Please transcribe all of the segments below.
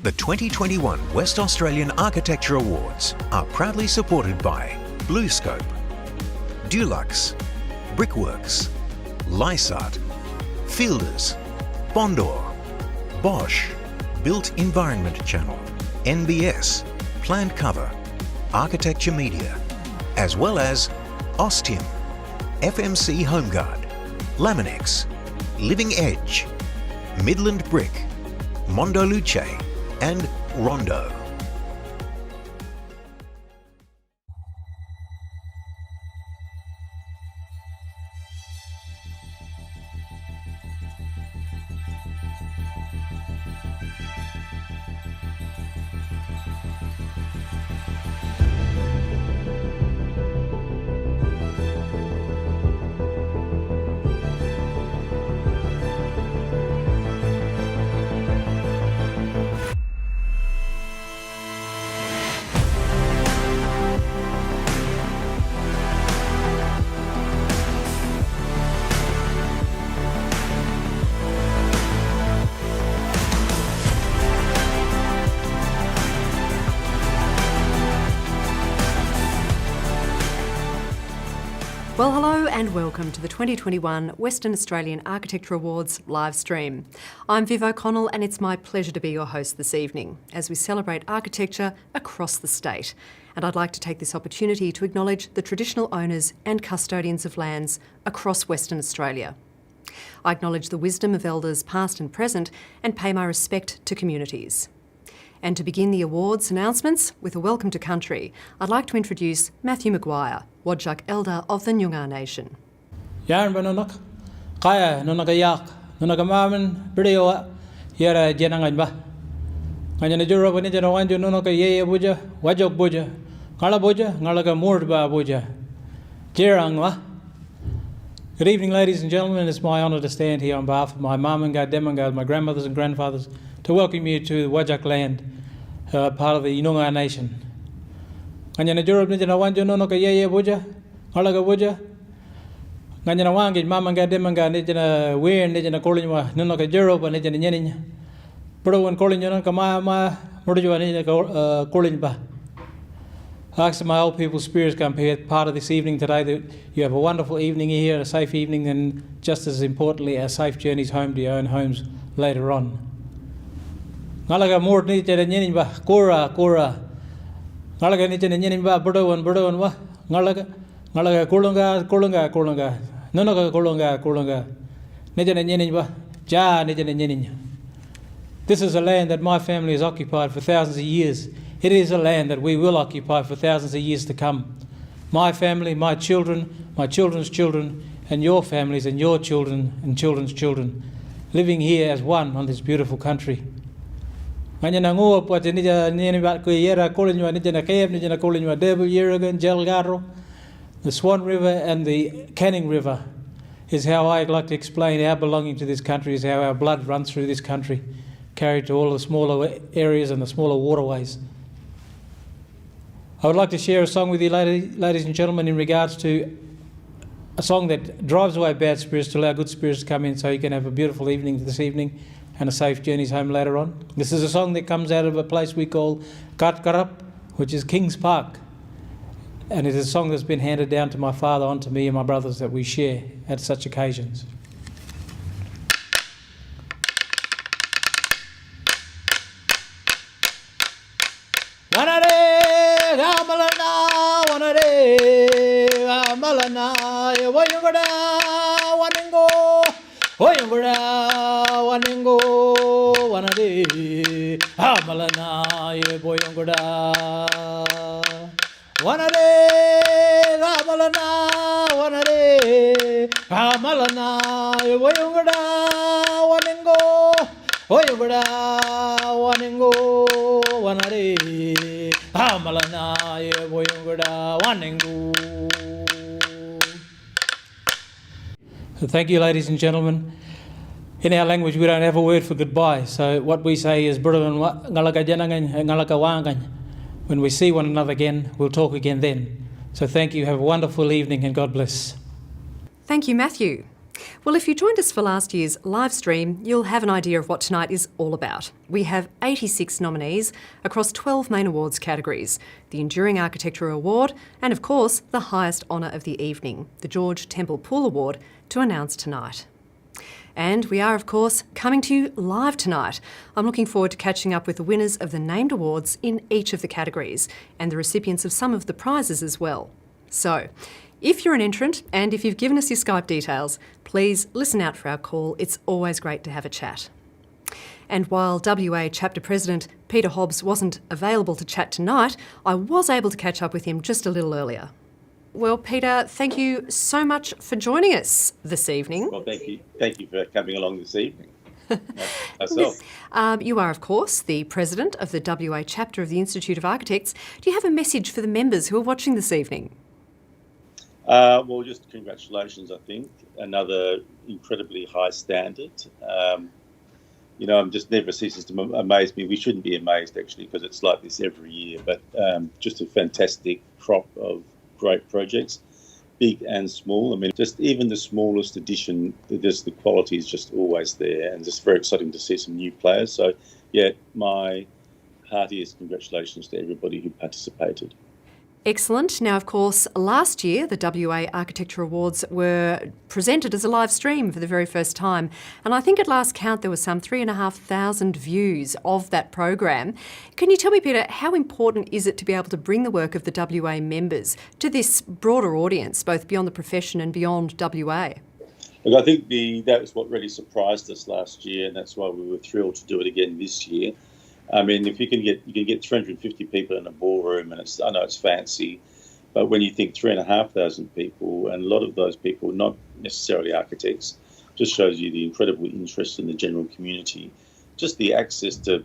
The 2021 West Australian Architecture Awards are proudly supported by BlueScope, Dulux, Brickworks, Lysart, Fielders, Bondor, Bosch, Built Environment Channel, NBS, Plant Cover, Architecture Media, as well as Ostim, FMC Homeguard, Laminex, Living Edge, Midland Brick, Mondo Luce, and Rondo. Well, hello and welcome to the 2021 Western Australian Architecture Awards live stream. I'm Viv O'Connell and it's my pleasure to be your host this evening as we celebrate architecture across the state. And I'd like to take this opportunity to acknowledge the traditional owners and custodians of lands across Western Australia. I acknowledge the wisdom of elders past and present and pay my respect to communities. And to begin the awards announcements with a welcome to country, I'd like to introduce Matthew Maguire, Wadjuk Elder of the Noongar Nation. Yarn Banonak, Kaya, Nonagayak, Nonagamaman, Brio, Yara Jenanganba. Kanya Jura Vanija Wanju Nonoka Ye Buja, Wajok Buja, Kala Buja, Nalaga Murba Buja, Jerangwa. Good evening, ladies and gentlemen. It's my honour to stand here on behalf of my mum and Demangad, my grandmothers and grandfathers, to welcome you to Wajjuk land, part of the Noongar Nation. Kanya Jura Vanija Wanju Nonoka Ye Buja, Kalaga Buja. Kanya Wangit, Mama Demanga, Nijana Weir, Nijana Kolinwa, Nonoka Juro, and Nijana Yenin. Pro and Colin Kama, Murjua, Nijana Kolinba. I ask my old people's spirits come here part of this evening today that you have a wonderful evening here, a safe evening, and just as importantly, a safe journeys home to your own homes later on. Ngalaga mort ni tere nyenin ba kora. Ngalaga ni tere nyenin ba budowan wa. Ngalaga kolonga. Nonoga kolonga. Ni tere nyenin ba ja ni tere nyenin. This is a land that my family has occupied for thousands of years. It is a land that we will occupy for thousands of years to come. My family, my children, my children's children, and your families and your children and children's children, living here as one on this beautiful country. The Swan River and the Canning River is how I like to explain our belonging to this country, is how our blood runs through this country, carried to all the smaller areas and the smaller waterways. I would like to share a song with you, ladies and gentlemen, in regards to a song that drives away bad spirits to allow good spirits to come in so you can have a beautiful evening this evening and a safe journeys home later on. This is a song that comes out of a place we call Katkarap, which is Kings Park. And it is a song that's been handed down to my father, on to me and my brothers that we share at such occasions. Thank you, ladies and gentlemen. In our language, we don't have a word for goodbye, so what we say is when we see one another again, we'll talk again then. So thank you, have a wonderful evening and God bless. Thank you, Matthew. Well, if you joined us for last year's live stream, you'll have an idea of what tonight is all about. We have 86 nominees across 12 main awards categories, the Enduring Architecture Award and, of course, the highest honour of the evening, the George Temple Poole Award, to announce tonight. And we are, of course, coming to you live tonight. I'm looking forward to catching up with the winners of the named awards in each of the categories and the recipients of some of the prizes as well. So, if you're an entrant and if you've given us your Skype details, please listen out for our call. It's always great to have a chat. And while WA Chapter President Peter Hobbs wasn't available to chat tonight, I was able to catch up with him just a little earlier. Well, Peter, thank you so much for joining us this evening. Well, thank you. Thank you for coming along this evening. Myself. You are, of course, the President of the WA Chapter of the Institute of Architects. Do you have a message for the members who are watching this evening? Well, just congratulations, I think. Another incredibly high standard. Just never ceases to amaze me. We shouldn't be amazed, actually, because it's like this every year. But just a fantastic crop of great projects, big and small. I mean, just even the smallest edition, the quality is just always there, and just very exciting to see some new players. So, yeah, my heartiest congratulations to everybody who participated. Excellent. Now, of course, last year the WA Architecture Awards were presented as a live stream for the very first time. And I think at last count there were some 3,500 views of that program. Can you tell me, Peter, how important is it to be able to bring the work of the WA members to this broader audience, both beyond the profession and beyond WA? Look, I think that was what really surprised us last year, and that's why we were thrilled to do it again this year. I mean, if you can get 350 people in a ballroom, and I know it's fancy, but when you think 3,500 people, and a lot of those people not necessarily architects, just shows you the incredible interest in the general community. Just the access to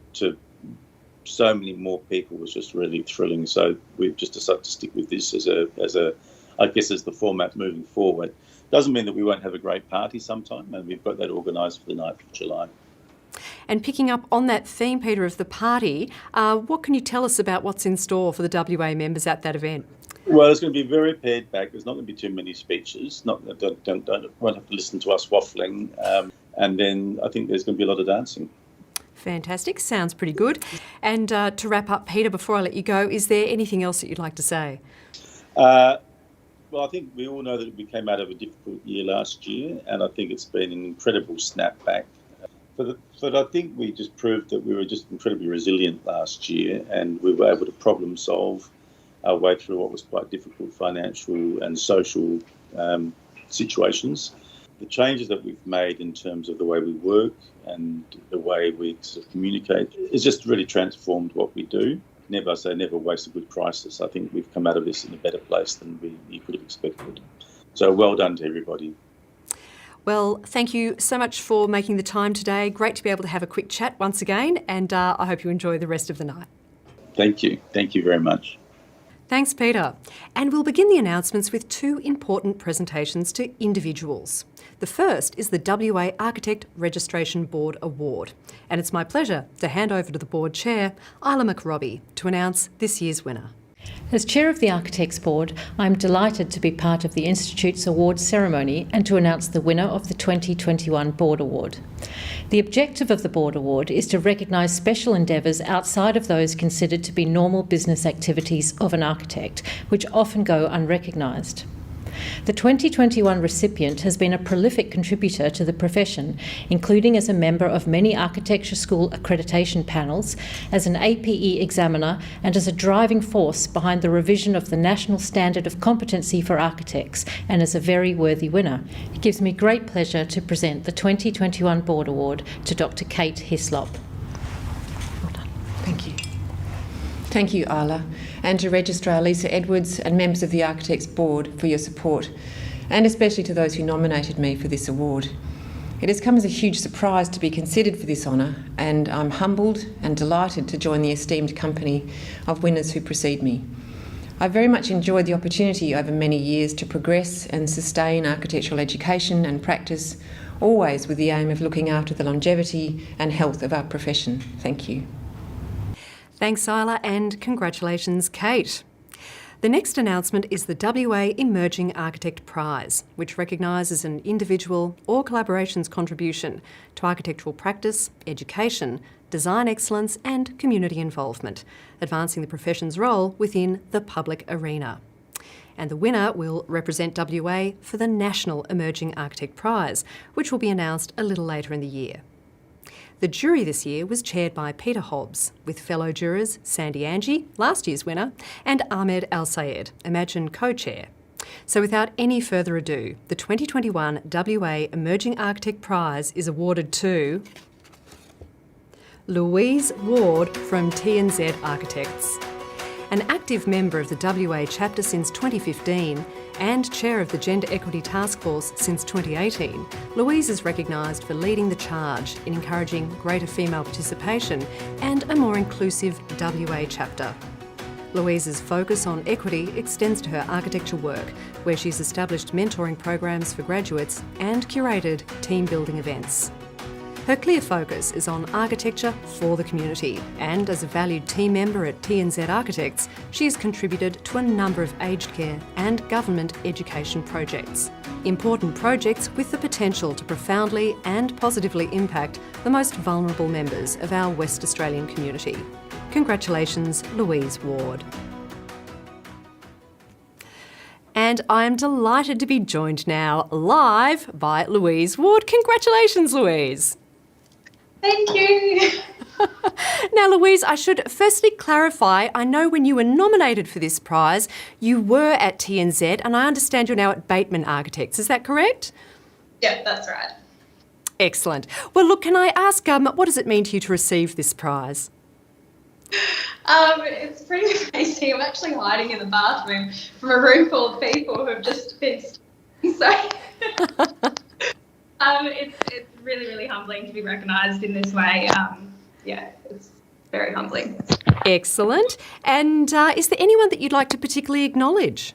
so many more people was just really thrilling. So we've just decided to stick with this as the format moving forward. Doesn't mean that we won't have a great party sometime, and we've got that organised for the 9th of July. And picking up on that theme, Peter, of the party, what can you tell us about what's in store for the WA members at that event? Well, it's going to be very pared back. There's not going to be too many speeches. Won't have to listen to us waffling. And then I think there's going to be a lot of dancing. Fantastic. Sounds pretty good. And to wrap up, Peter, before I let you go, is there anything else that you'd like to say? Well, I think we all know that we came out of a difficult year last year, and I think it's been an incredible snapback. But I think we just proved that we were just incredibly resilient last year, and we were able to problem solve our way through what was quite difficult financial and social situations. The changes that we've made in terms of the way we work and the way we sort of communicate has just really transformed what we do. Never waste a good crisis. I think we've come out of this in a better place than you could have expected. So well done to everybody. Well, thank you so much for making the time today. Great to be able to have a quick chat once again, and I hope you enjoy the rest of the night. Thank you. Thank you very much. Thanks, Peter. And we'll begin the announcements with two important presentations to individuals. The first is the WA Architect Registration Board Award, and it's my pleasure to hand over to the board chair, Isla McRobbie, to announce this year's winner. As Chair of the Architects Board, I am delighted to be part of the Institute's awards ceremony and to announce the winner of the 2021 Board Award. The objective of the Board Award is to recognise special endeavours outside of those considered to be normal business activities of an architect, which often go unrecognised. The 2021 recipient has been a prolific contributor to the profession, including as a member of many architecture school accreditation panels, as an APE examiner, and as a driving force behind the revision of the National Standard of Competency for Architects, and as a very worthy winner. It gives me great pleasure to present the 2021 Board Award to Dr. Kate Hislop. Well done. Thank you. Thank you, Isla, and to Registrar Lisa Edwards and members of the Architects Board for your support, and especially to those who nominated me for this award. It has come as a huge surprise to be considered for this honour, and I'm humbled and delighted to join the esteemed company of winners who precede me. I've very much enjoyed the opportunity over many years to progress and sustain architectural education and practice, always with the aim of looking after the longevity and health of our profession. Thank you. Thanks, Isla, and congratulations, Kate. The next announcement is the WA Emerging Architect Prize, which recognises an individual or collaboration's contribution to architectural practice, education, design excellence and community involvement, advancing the profession's role within the public arena. And the winner will represent WA for the National Emerging Architect Prize, which will be announced a little later in the year. The jury this year was chaired by Peter Hobbs, with fellow jurors Sandy Angie, last year's winner, and Ahmed Al Sayed, Imagine co-chair. So without any further ado, the 2021 WA Emerging Architect Prize is awarded to Louise Ward from T&Z Architects. An active member of the WA chapter since 2015 and chair of the Gender Equity Task Force since 2018, Louise is recognised for leading the charge in encouraging greater female participation and a more inclusive WA chapter. Louise's focus on equity extends to her architecture work, where she's established mentoring programs for graduates and curated team building events. Her clear focus is on architecture for the community, and as a valued team member at T&Z Architects, she has contributed to a number of aged care and government education projects. Important projects with the potential to profoundly and positively impact the most vulnerable members of our West Australian community. Congratulations, Louise Ward. And I am delighted to be joined now live by Louise Ward. Congratulations, Louise. Thank you. Now, Louise, I should firstly clarify, I know when you were nominated for this prize, you were at T&Z, and I understand you're now at Bateman Architects. Is that correct? Yeah, that's right. Excellent. Well, look, can I ask, what does it mean to you to receive this prize? It's pretty amazing. I'm actually hiding in the bathroom from a room full of people who have just been so... It's really, really humbling to be recognised in this way. It's very humbling. Excellent. And is there anyone that you'd like to particularly acknowledge?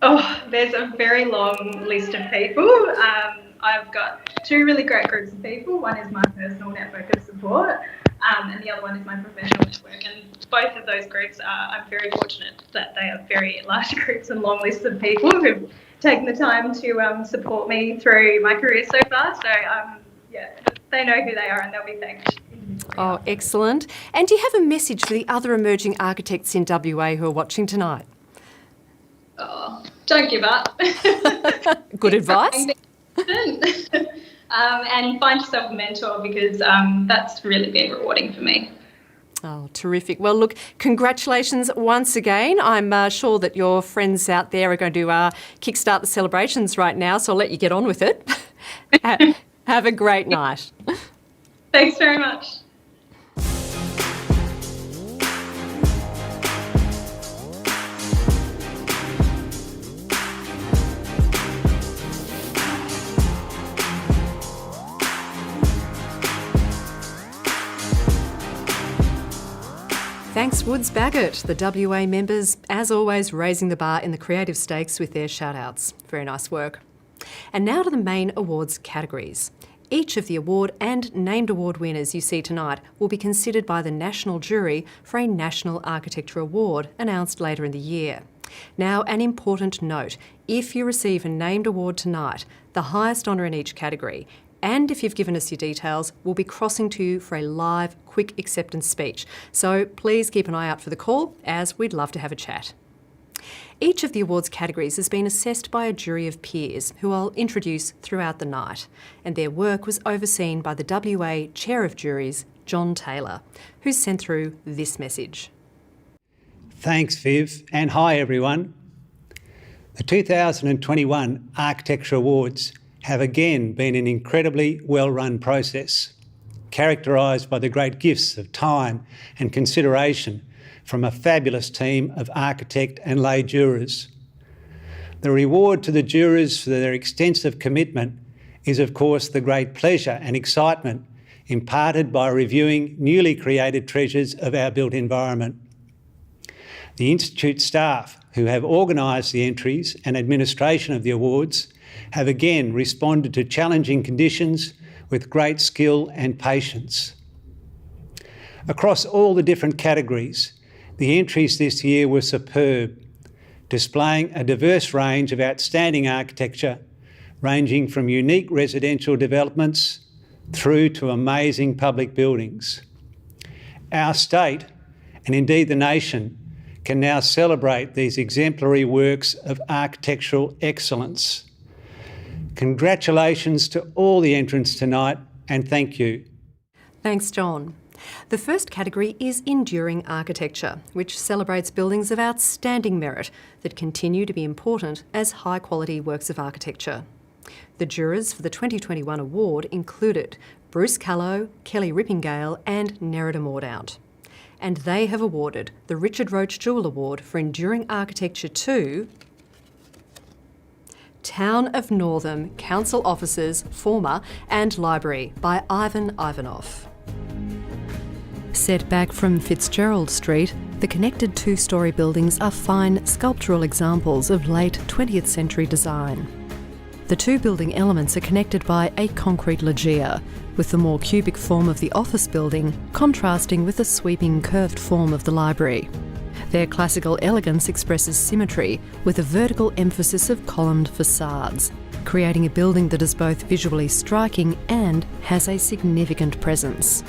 Oh, there's a very long list of people. I've got two really great groups of people. One is my personal network of support, and the other one is my professional network. And both of those groups I'm very fortunate that they are very large groups and long lists of people who've taken the time to support me through my career so far. So, they know who they are and they'll be thanked. Oh, excellent. And do you have a message for the other emerging architects in WA who are watching tonight? Oh, don't give up. Good advice. And find yourself a mentor, because that's really been rewarding for me. Oh, terrific. Well, look, congratulations once again. I'm sure that your friends out there are going to kickstart the celebrations right now, so I'll let you get on with it. Have a great night. Thanks very much. Thanks, Woods Baggett, the WA members, as always, raising the bar in the creative stakes with their shout-outs. Very nice work. And now to the main awards categories. Each of the award and named award winners you see tonight will be considered by the national jury for a National Architecture Award announced later in the year. Now, an important note, if you receive a named award tonight, the highest honour in each category, and if you've given us your details, we'll be crossing to you for a live, quick acceptance speech. So please keep an eye out for the call, as we'd love to have a chat. Each of the awards categories has been assessed by a jury of peers who I'll introduce throughout the night, and their work was overseen by the WA Chair of Juries, John Taylor, who's sent through this message. Thanks, Viv, and hi everyone. The 2021 Architecture Awards have again been an incredibly well-run process, characterised by the great gifts of time and consideration from a fabulous team of architect and lay jurors. The reward to the jurors for their extensive commitment is, of course, the great pleasure and excitement imparted by reviewing newly created treasures of our built environment. The Institute staff who have organised the entries and administration of the awards have again responded to challenging conditions with great skill and patience. Across all the different categories, the entries this year were superb, displaying a diverse range of outstanding architecture, ranging from unique residential developments through to amazing public buildings. Our state, and indeed the nation, can now celebrate these exemplary works of architectural excellence. Congratulations to all the entrants tonight, and thank you. Thanks, John. The first category is Enduring Architecture, which celebrates buildings of outstanding merit that continue to be important as high-quality works of architecture. The jurors for the 2021 award included Bruce Callow, Kelly Rippingale and Nerida Mordout. And they have awarded the Richard Roach Jewell Award for Enduring Architecture to Town of Northam Council Officers, Former and Library by Ivan Ivanov. Set back from Fitzgerald Street, the connected two-storey buildings are fine sculptural examples of late 20th century design. The two building elements are connected by a concrete loggia, with the more cubic form of the office building contrasting with the sweeping curved form of the library. Their classical elegance expresses symmetry with a vertical emphasis of columned facades, creating a building that is both visually striking and has a significant presence.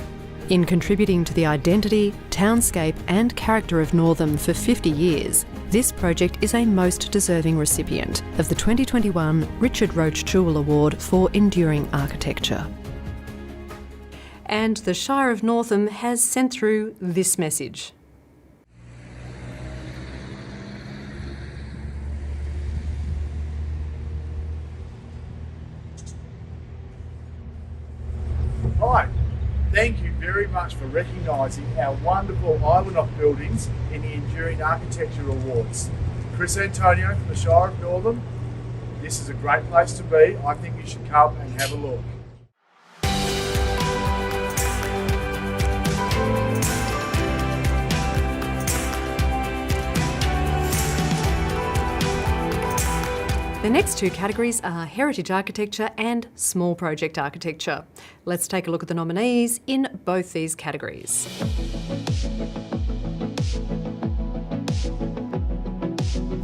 In contributing to the identity, townscape and character of Northam for 50 years, this project is a most deserving recipient of the 2021 Richard Roach Jewell Award for Enduring Architecture. And the Shire of Northam has sent through this message. Hi, thank you very much for recognising our wonderful Ivanov buildings in the Enduring Architecture Awards. Chris Antonio from the Shire of Northam. This is a great place to be. I think you should come and have a look. The next two categories are Heritage Architecture and Small Project Architecture. Let's take a look at the nominees in both these categories.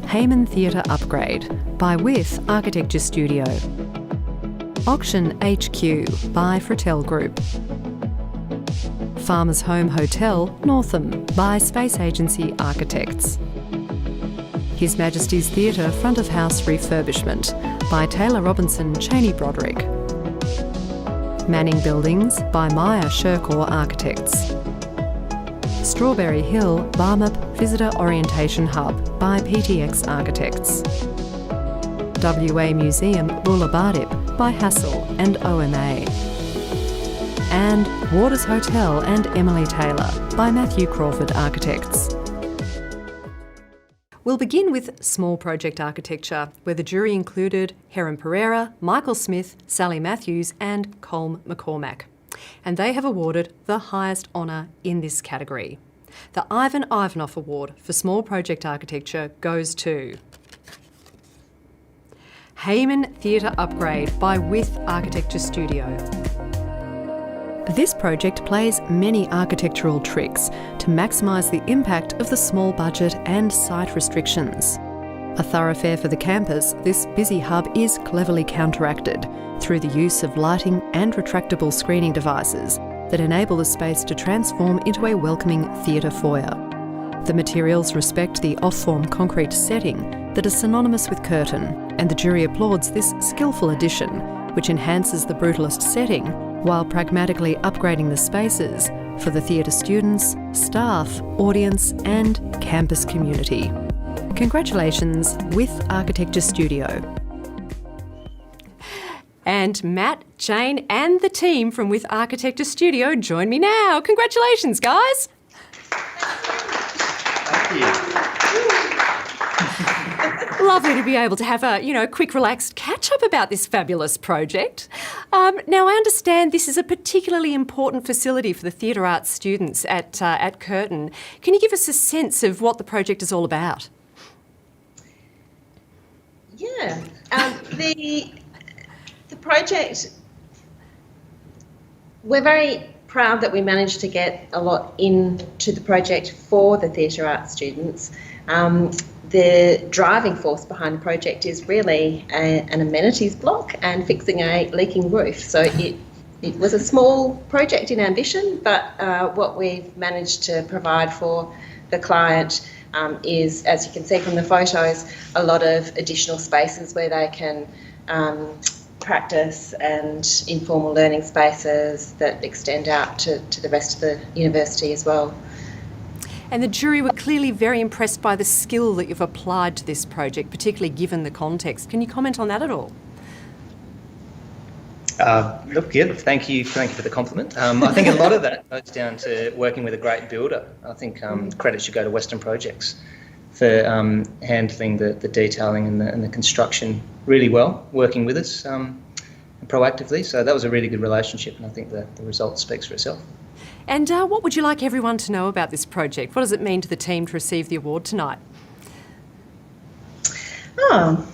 Hayman Theatre Upgrade by With Architecture Studio. Auction HQ by Fratelli Group. Farmers Home Hotel, Northam by Space Agency Architects. His Majesty's Theatre Front of House Refurbishment by Taylor Robinson Cheney Broderick. Manning Buildings by Maya Sherkor Architects. Strawberry Hill Barmup Visitor Orientation Hub by PTX Architects. WA Museum Bullabardip by Hassel and OMA. And Waters Hotel and Emily Taylor by Matthew Crawford Architects. We'll begin with Small Project Architecture, where the jury included Heron Pereira, Michael Smith, Sally Matthews and Colm McCormack. And they have awarded the highest honour in this category. The Ivan Ivanov Award for Small Project Architecture goes to Hayman Theatre Upgrade by With Architecture Studio. This project plays many architectural tricks to maximise the impact of the small budget and site restrictions. A thoroughfare for the campus, this busy hub is cleverly counteracted through the use of lighting and retractable screening devices that enable the space to transform into a welcoming theatre foyer. The materials respect the off-form concrete setting that is synonymous with curtain, and the jury applauds this skillful addition, which enhances the brutalist setting while pragmatically upgrading the spaces for the theatre students, staff, audience and campus community. Congratulations, With Architecture Studio. And Matt, Jane and the team from With Architecture Studio join me now. Congratulations, guys. Thank you. Lovely to be able to have a, quick, relaxed catch-up about this fabulous project. Now, I understand this is a particularly important facility for the theatre arts students at Curtin. Can you give us a sense of what the project is all about? Yeah, the project, we're very proud that we managed to get a lot into the project for the theatre arts students. the driving force behind the project is really an amenities block and fixing a leaking roof. So it was a small project in ambition, but what we've managed to provide for the client is, as you can see from the photos, a lot of additional spaces where they can practice and informal learning spaces that extend out to the rest of the university as well. And the jury were clearly very impressed by the skill that you've applied to this project, particularly given the context. Can you comment on that at all? Look, yeah, thank you for the compliment. I think a lot of that goes down to working with a great builder. I think credit should go to Western Projects for handling the detailing and the construction really well, working with us proactively. So that was a really good relationship, and I think the result speaks for itself. And what would you like everyone to know about this project? What does it mean to the team to receive the award tonight? Oh.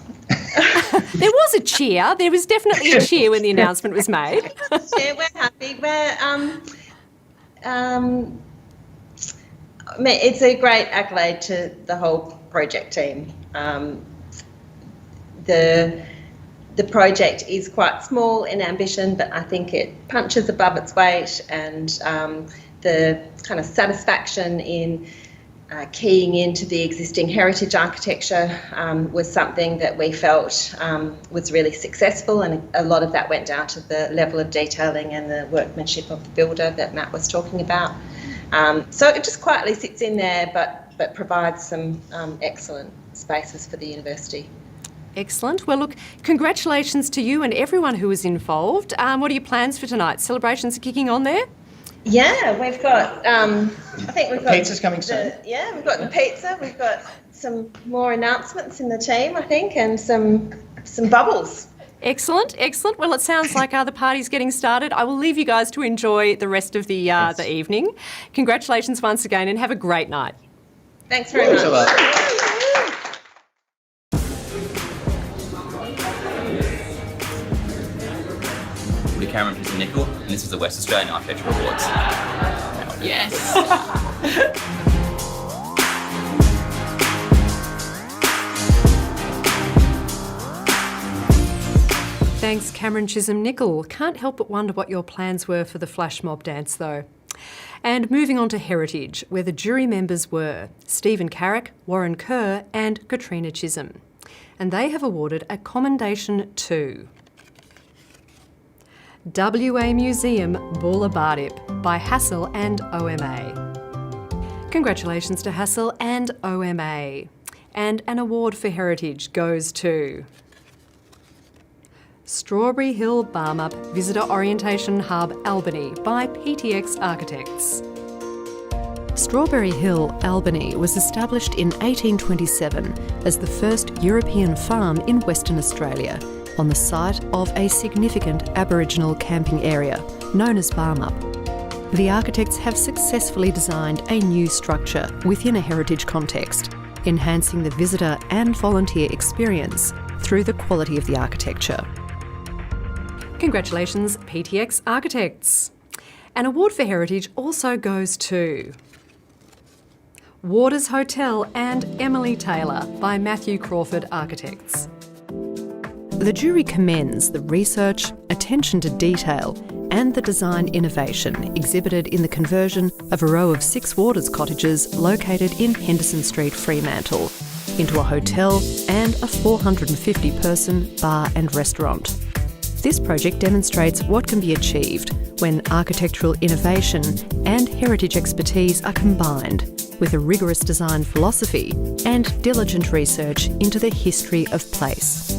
There was a cheer. There was definitely a cheer when the announcement was made. Yeah, we're happy. It's a great accolade to the whole project team. The project is quite small in ambition, but I think it punches above its weight, and the kind of satisfaction in keying into the existing heritage architecture was something that we felt was really successful, and a lot of that went down to the level of detailing and the workmanship of the builder that Matt was talking about. So it just quietly sits in there, but provides some excellent spaces for the university. Excellent. Well, look, congratulations to you and everyone who was involved. What are your plans for tonight? Celebrations are kicking on there? Yeah, we've got, I think we've got... Pizza's coming soon. Yeah, we've got the pizza. We've got some more announcements in the team, I think, and some bubbles. Excellent, excellent. Well, it sounds like the party's getting started. I will leave you guys to enjoy the rest of the evening. Congratulations once again, and have a great night. Thanks very much. Thanks a lot. Cameron Nickel, and this is the West Australian Architecture Awards. Yes. Thanks, Cameron Chisholm-Nickel. Can't help but wonder what your plans were for the flash mob dance, though. And moving on to Heritage, where the jury members were Stephen Carrick, Warren Kerr and Katrina Chisholm. And they have awarded a commendation to WA Museum Bulla Bardip by Hassel and OMA. Congratulations to Hassel and OMA. And an award for heritage goes to Strawberry Hill Barmup Visitor Orientation Hub Albany by PTX Architects. Strawberry Hill, Albany was established in 1827 as the first European farm in Western Australia, on the site of a significant Aboriginal camping area known as Barmup. The architects have successfully designed a new structure within a heritage context, enhancing the visitor and volunteer experience through the quality of the architecture. Congratulations, PTX Architects. An award for heritage also goes to Waters Hotel and Emily Taylor by Matthew Crawford Architects. The jury commends the research, attention to detail and the design innovation exhibited in the conversion of a row of 6 Waters cottages located in Henderson Street, Fremantle, into a hotel and a 450-person bar and restaurant. This project demonstrates what can be achieved when architectural innovation and heritage expertise are combined with a rigorous design philosophy and diligent research into the history of place.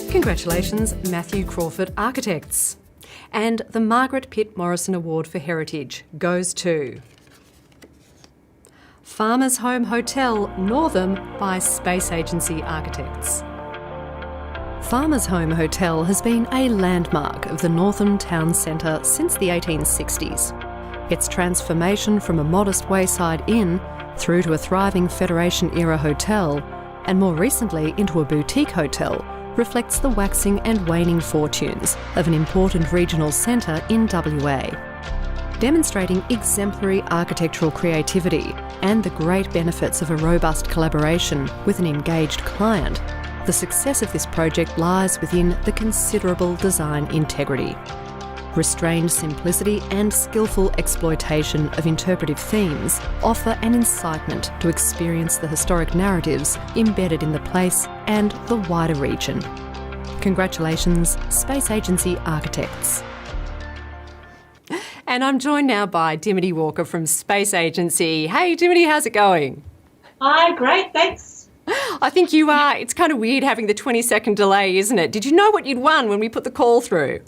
Congratulations, Matthew Crawford Architects. And the Margaret Pitt Morrison Award for Heritage goes to Farmers Home Hotel, Northam by Space Agency Architects. Farmers Home Hotel has been a landmark of the Northam town centre since the 1860s. Its transformation from a modest wayside inn through to a thriving Federation-era hotel, and more recently into a boutique hotel, reflects the waxing and waning fortunes of an important regional centre in WA. demonstrating exemplary architectural creativity and the great benefits of a robust collaboration with an engaged client, the success of this project lies within the considerable design integrity. Restrained simplicity and skillful exploitation of interpretive themes offer an incitement to experience the historic narratives embedded in the place and the wider region. Congratulations, Space Agency Architects. And I'm joined now by Dimity Walker from Space Agency. Hey Dimity, how's it going? Hi, great, thanks. I think you are. It's kind of weird having the 20-second delay, isn't it? Did you know what you'd won when we put the call through?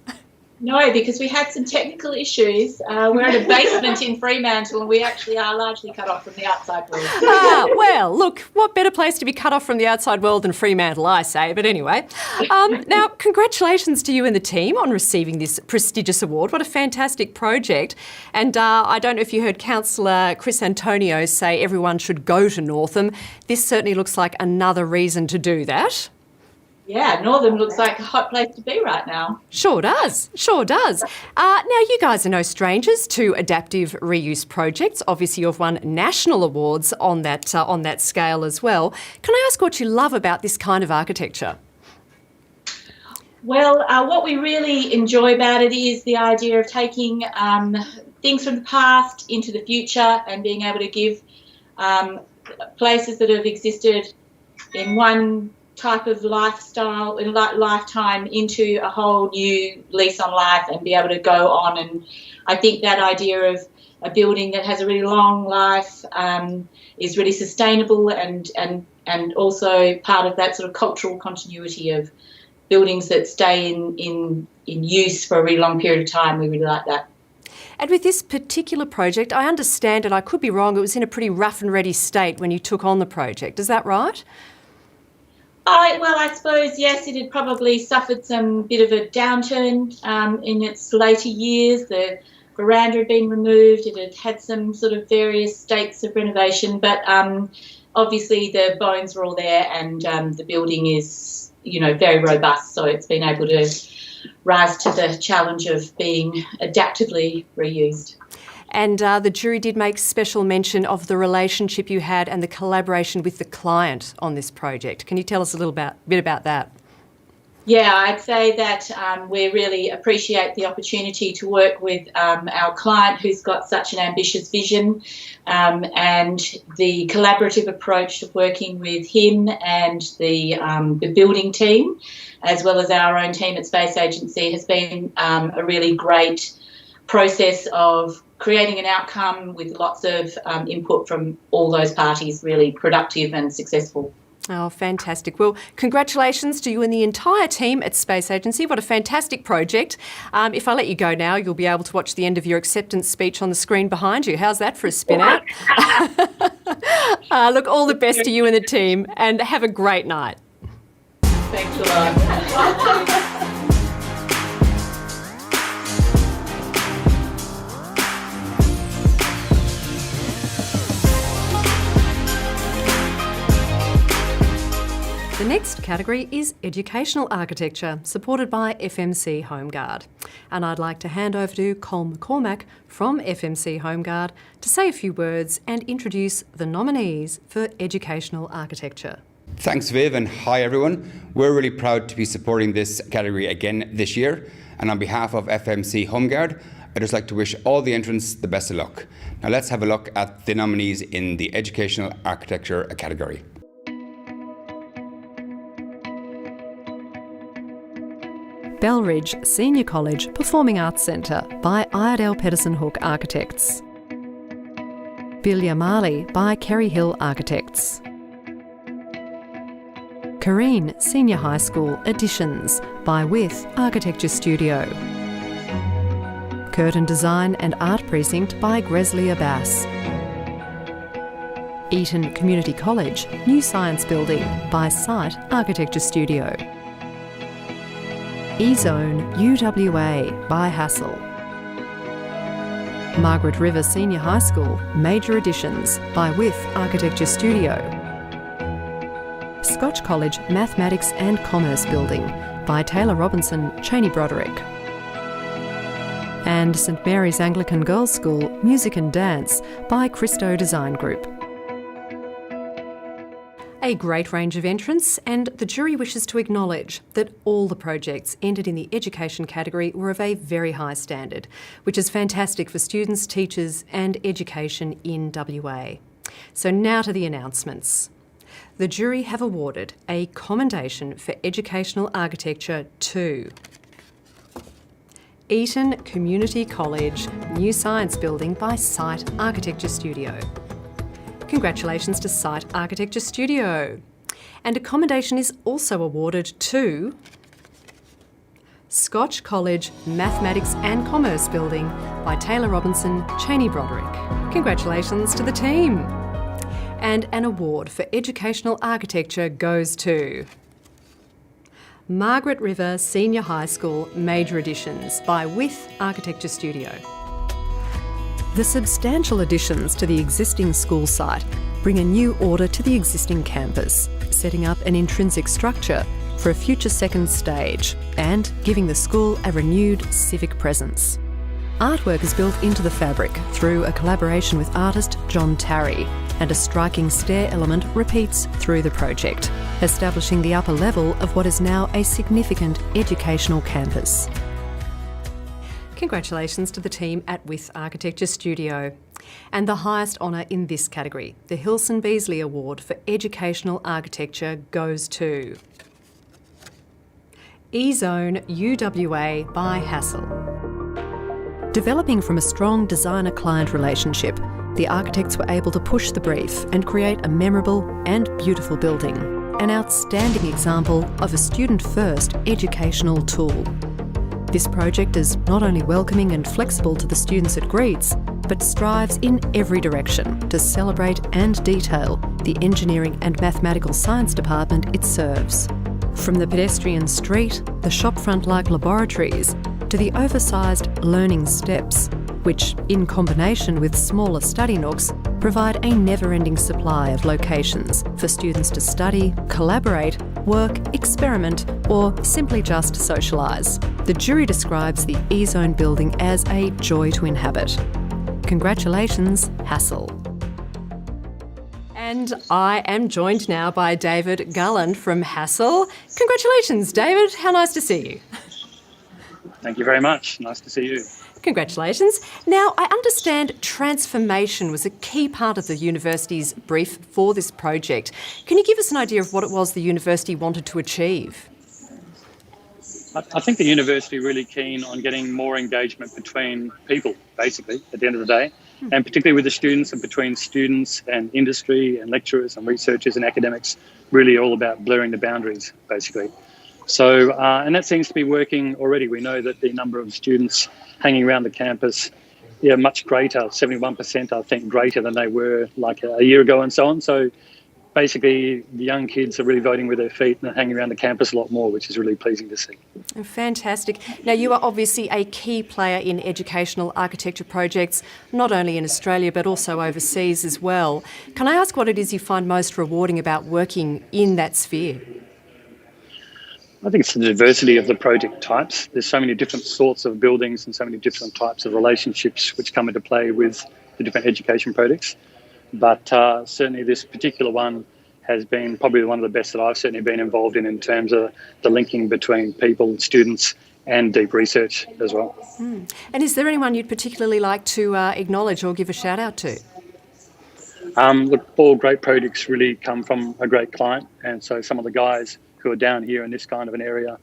No, because we had some technical issues. We're in a basement in Fremantle and we actually are largely cut off from the outside world. Well, look, what better place to be cut off from the outside world than Fremantle, I say. But anyway, now, congratulations to you and the team on receiving this prestigious award. What a fantastic project. And I don't know if you heard Councillor Chris Antonio say everyone should go to Northam. This certainly looks like another reason to do that. Yeah, Northam looks like a hot place to be right now. Sure does, sure does. Now, you guys are no strangers to adaptive reuse projects. Obviously, you've won national awards on that scale as well. Can I ask what you love about this kind of architecture? Well, what we really enjoy about it is the idea of taking things from the past into the future and being able to give places that have existed in one type of lifestyle and lifetime into a whole new lease on life and be able to go on. And I think that idea of a building that has a really long life is really sustainable and also part of that sort of cultural continuity of buildings that stay in use for a really long period of time. We really like that. And with this particular project, I understand, and I could be wrong, it was in a pretty rough and ready state when you took on the project. Is that right? Well, I suppose, yes, it had probably suffered some bit of a downturn in its later years. The veranda had been removed. It had had some sort of various states of renovation, but obviously the bones were all there and the building is, very robust. So it's been able to rise to the challenge of being adaptively reused. And the jury did make special mention of the relationship you had and the collaboration with the client on this project. Can you tell us a bit about that? Yeah, I'd say that we really appreciate the opportunity to work with our client who's got such an ambitious vision, and the collaborative approach of working with him and the building team, as well as our own team at Space Agency, has been a really great process of creating an outcome with lots of input from all those parties, really productive and successful. Oh, fantastic. Well, congratulations to you and the entire team at Space Agency. What a fantastic project. If I let you go now, you'll be able to watch the end of your acceptance speech on the screen behind you. How's that for a spin out? Look, all the best to you and the team and have a great night. Thanks a lot. The next category is Educational Architecture, supported by FMC HomeGuard. And I'd like to hand over to Col McCormack from FMC HomeGuard to say a few words and introduce the nominees for Educational Architecture. Thanks, Viv, and hi everyone. We're really proud to be supporting this category again this year. And on behalf of FMC HomeGuard, I'd just like to wish all the entrants the best of luck. Now let's have a look at the nominees in the Educational Architecture category. Belridge Senior College Performing Arts Centre by Iredale Pedersen Hook Architects. Bilya Marley by Kerry Hill Architects. Kareen Senior High School Additions by With Architecture Studio. Curtin Design and Art Precinct by Gresley Abbas. Eton Community College New Science Building by Site Architecture Studio. E-Zone UWA by Hassel. Margaret River Senior High School Major Additions by With Architecture Studio. Scotch College Mathematics and Commerce Building by Taylor Robinson, Cheney Broderick. And and St Mary's Anglican Girls' School Music and Dance by Christo Design Group. A great range of entrants, and the jury wishes to acknowledge that all the projects entered in the education category were of a very high standard, which is fantastic for students, teachers and education in WA. So now to the announcements. The jury have awarded a commendation for educational architecture to Eton Community College New Science Building by Site Architecture Studio. Congratulations to Site Architecture Studio. And a commendation is also awarded to Scotch College Mathematics and Commerce Building by Taylor Robinson, Cheney Broderick. Congratulations to the team. And an award for educational architecture goes to Margaret River Senior High School Major Additions by With Architecture Studio. The substantial additions to the existing school site bring a new order to the existing campus, setting up an intrinsic structure for a future second stage and giving the school a renewed civic presence. Artwork is built into the fabric through a collaboration with artist John Tarry, and a striking stair element repeats through the project, establishing the upper level of what is now a significant educational campus. Congratulations to the team at With Architecture Studio. And the highest honour in this category, the Hilson Beasley Award for Educational Architecture, goes to E-Zone UWA by Hassel. Developing from a strong designer-client relationship, the architects were able to push the brief and create a memorable and beautiful building, an outstanding example of a student-first educational tool. This project is not only welcoming and flexible to the students it greets, but strives in every direction to celebrate and detail the engineering and mathematical science department it serves. From the pedestrian street, the shopfront-like laboratories, to the oversized learning steps, which, in combination with smaller study nooks, provide a never-ending supply of locations for students to study, collaborate, work, experiment, or simply just socialise. The jury describes the E-Zone building as a joy to inhabit. Congratulations, Hassel. And I am joined now by David Gulland from Hassel. Congratulations, David. How nice to see you. Thank you very much. Nice to see you. Congratulations. Now, I understand transformation was a key part of the university's brief for this project. Can you give us an idea of what it was the university wanted to achieve? I think the university really keen on getting more engagement between people, basically, at the end of the day, and particularly with the students and between students and industry and lecturers and researchers and academics, really all about blurring the boundaries, basically. So, and that seems to be working already. We know that the number of students hanging around the campus, much greater, 71%, I think, greater than they were like a year ago and so on. So basically, the young kids are really voting with their feet and hanging around the campus a lot more, which is really pleasing to see. Fantastic. Now, you are obviously a key player in educational architecture projects, not only in Australia, but also overseas as well. Can I ask what it is you find most rewarding about working in that sphere? I think it's the diversity of the project types. There's so many different sorts of buildings and so many different types of relationships which come into play with the different education projects. But certainly this particular one has been probably one of the best that I've certainly been involved in terms of the linking between people, students and deep research as well. And is there anyone you'd particularly like to acknowledge or give a shout out to? Look, all great projects really come from a great client, and so some of the guys who are down here in this kind of an area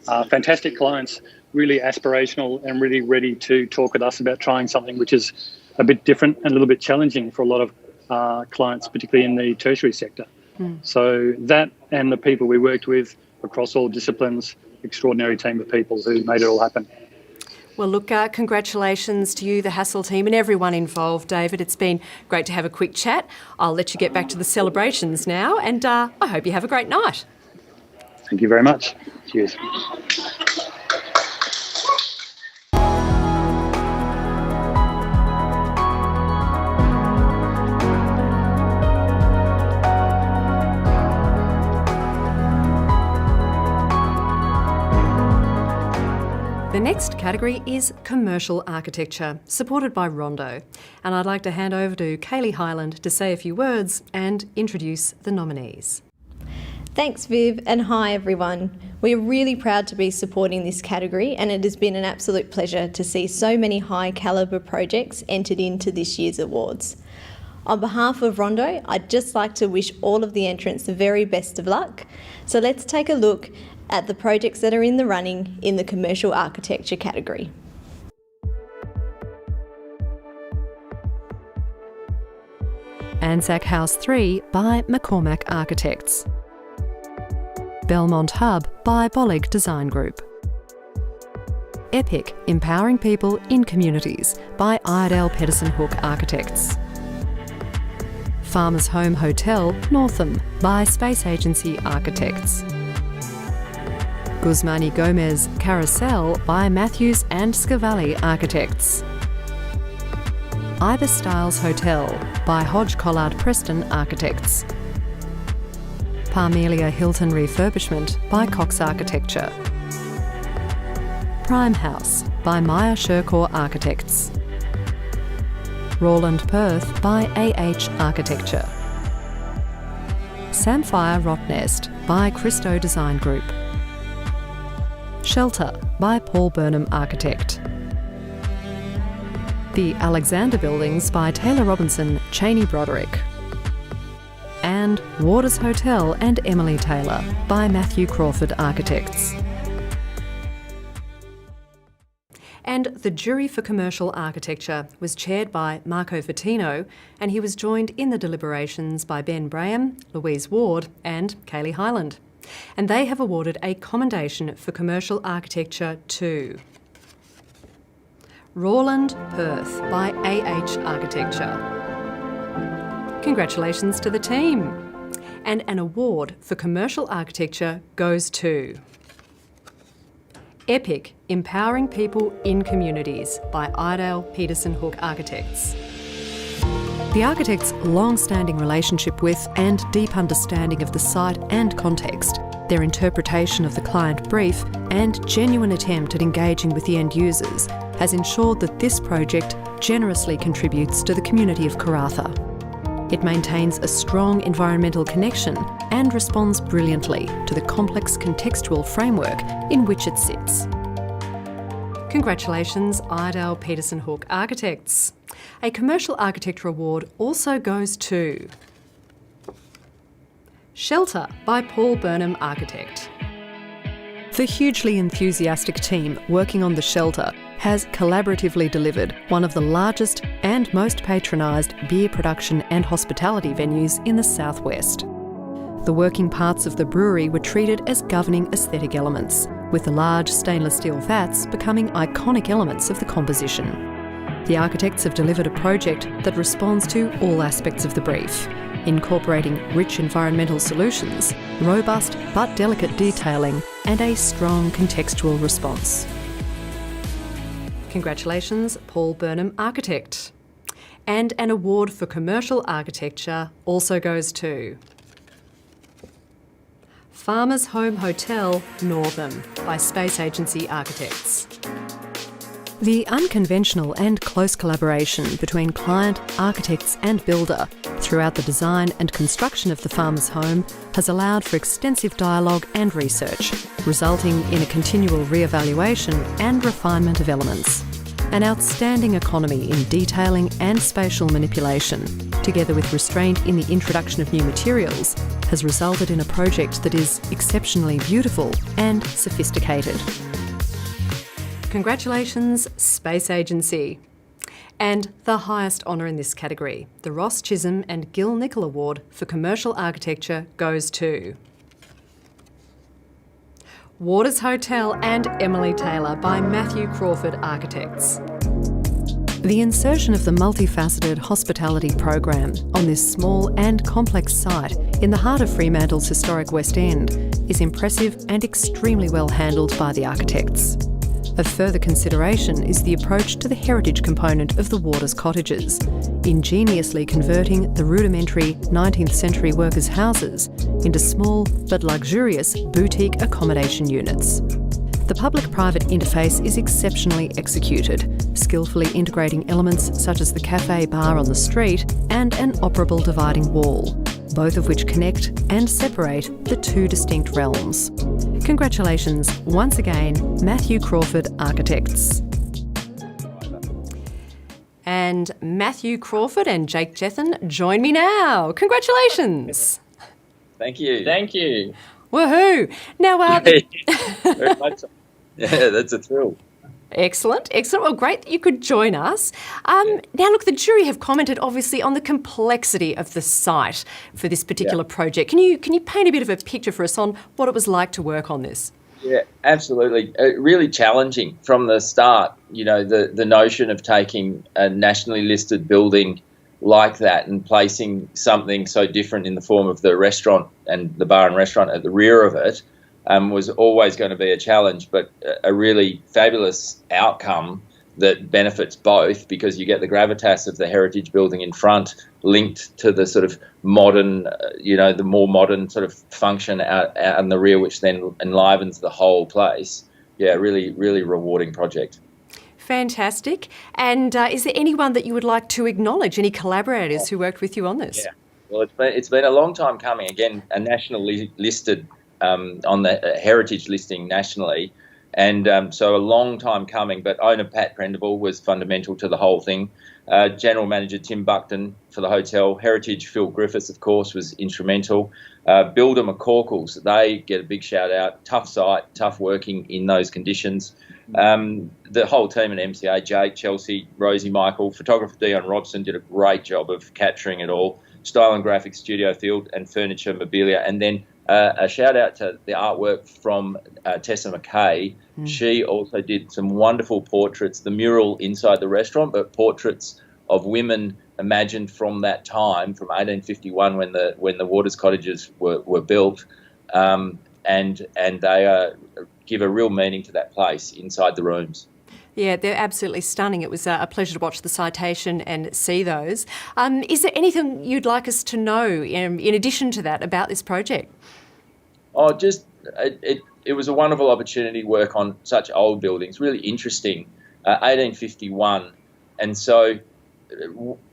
are fantastic clients, really aspirational and really ready to talk with us about trying something which is a bit different and a little bit challenging for a lot of clients, particularly in the tertiary sector. So that and the people we worked with across all disciplines, extraordinary team of people who made it all happen. Well, look, congratulations to you, the Hassel team and everyone involved, David. It's been great to have a quick chat. I'll let you get back to the celebrations now, and I hope you have a great night. Thank you very much. Cheers. The next category is Commercial Architecture, supported by Rondo. And I'd like to hand over to Kaylee Hyland to say a few words and introduce the nominees. Thanks, Viv, and hi everyone. We're really proud to be supporting this category, and it has been an absolute pleasure to see so many high calibre projects entered into this year's awards. On behalf of Rondo, I'd just like to wish all of the entrants the very best of luck. So let's take a look at the projects that are in the running in the Commercial Architecture category. Anzac House 3 by McCormack Architects. Belmont Hub by Bollig Design Group. Epic, Empowering People in Communities by Iredale Pedersen Hook Architects. Farmers Home Hotel, Northam by Space Agency Architects. Guzmani Gomez Carousel by Matthews and Scavalli Architects. Ibis Styles Hotel by Hodge Collard Preston Architects. Parmelia Hilton Refurbishment by Cox Architecture. Prime House by Maya Sherkor Architects. Roland Perth by AH Architecture. Samphire Rottnest by Christo Design Group. Shelter by Paul Burnham Architect. The Alexander Buildings by Taylor Robinson, Cheney Broderick. And Waters Hotel and Emily Taylor by Matthew Crawford Architects. And the jury for Commercial Architecture was chaired by Marco Fitino, and he was joined in the deliberations by Ben Braham, Louise Ward and Kaylee Hyland. And they have awarded a commendation for Commercial Architecture to Roland Perth by AH Architecture. Congratulations to the team. And an award for Commercial Architecture goes to Epic, Empowering People in Communities by Iredale Pedersen Hook Architects. The architect's long-standing relationship with and deep understanding of the site and context, their interpretation of the client brief and genuine attempt at engaging with the end users has ensured that this project generously contributes to the community of Karratha. It maintains a strong environmental connection and responds brilliantly to the complex contextual framework in which it sits. Congratulations, Iredale Pedersen Hook Architects. A Commercial Architecture Award also goes to Shelter by Paul Burnham Architect. The hugely enthusiastic team working on the shelter has collaboratively delivered one of the largest and most patronised beer production and hospitality venues in the southwest. The working parts of the brewery were treated as governing aesthetic elements, with the large stainless steel vats becoming iconic elements of the composition. The architects have delivered a project that responds to all aspects of the brief, incorporating rich environmental solutions, robust but delicate detailing, and a strong contextual response. Congratulations, Paul Burnham Architect. And an award for Commercial Architecture also goes to Farmers Home Hotel, Northam by Space Agency Architects. The unconventional and close collaboration between client, architects and builder throughout the design and construction of the farmer's home has allowed for extensive dialogue and research, resulting in a continual re-evaluation and refinement of elements. An outstanding economy in detailing and spatial manipulation, together with restraint in the introduction of new materials, has resulted in a project that is exceptionally beautiful and sophisticated. Congratulations, Space Agency. And the highest honour in this category, the Ross Chisholm and Gil Nicol Award for Commercial Architecture, goes to Waters Hotel and Emily Taylor by Matthew Crawford Architects. The insertion of the multifaceted hospitality program on this small and complex site in the heart of Fremantle's historic West End is impressive and extremely well handled by the architects. Of further consideration is the approach to the heritage component of the Waters cottages, ingeniously converting the rudimentary 19th century workers' houses into small but luxurious boutique accommodation units. The public-private interface is exceptionally executed, skillfully integrating elements such as the cafe bar on the street and an operable dividing wall, both of which connect and separate the two distinct realms. Congratulations once again, Matthew Crawford Architects. And Matthew Crawford and Jake Jethan join me now. Congratulations. Thank you. Thank you. Woohoo. Now, Very much so. Yeah, that's a thrill. Excellent. Well, great that you could join us. Now, look, the jury have commented, obviously, on the complexity of the site for this particular project. Can you paint a bit of a picture for us on what it was like to work on this? Yeah, absolutely. Really challenging from the start, the notion of taking a nationally listed building like that and placing something so different in the form of the restaurant and the bar and restaurant at the rear of it was always going to be a challenge, but a really fabulous outcome that benefits both, because you get the gravitas of the heritage building in front linked to the sort of modern, the more modern sort of function out in the rear, which then enlivens the whole place. Yeah, really, really rewarding project. Fantastic. And is there anyone that you would like to acknowledge, any collaborators who worked with you on this? Yeah, well, it's been a long time coming. Again, a nationally listed on the heritage listing nationally. And so a long time coming, but owner Pat Prendiville was fundamental to the whole thing. General Manager Tim Buckton for the hotel. Heritage Phil Griffiths, of course, was instrumental. Builder McCorkles, they get a big shout out. Tough site, tough working in those conditions. The whole team at MCA, Jake, Chelsea, Rosie, Michael, photographer Dion Robson did a great job of capturing it all. Style and Graphics Studio Field and Furniture Mobilia. And then a shout out to the artwork from Tessa McKay. She also did some wonderful portraits, the mural inside the restaurant, but portraits of women imagined from that time, from 1851 when the Waters cottages were built, and they give a real meaning to that place inside the rooms. Yeah, they're absolutely stunning. It was a pleasure to watch the citation and see those. Is there anything you'd like us to know in addition to that about this project? Oh, just it was a wonderful opportunity to work on such old buildings, really interesting, 1851. And so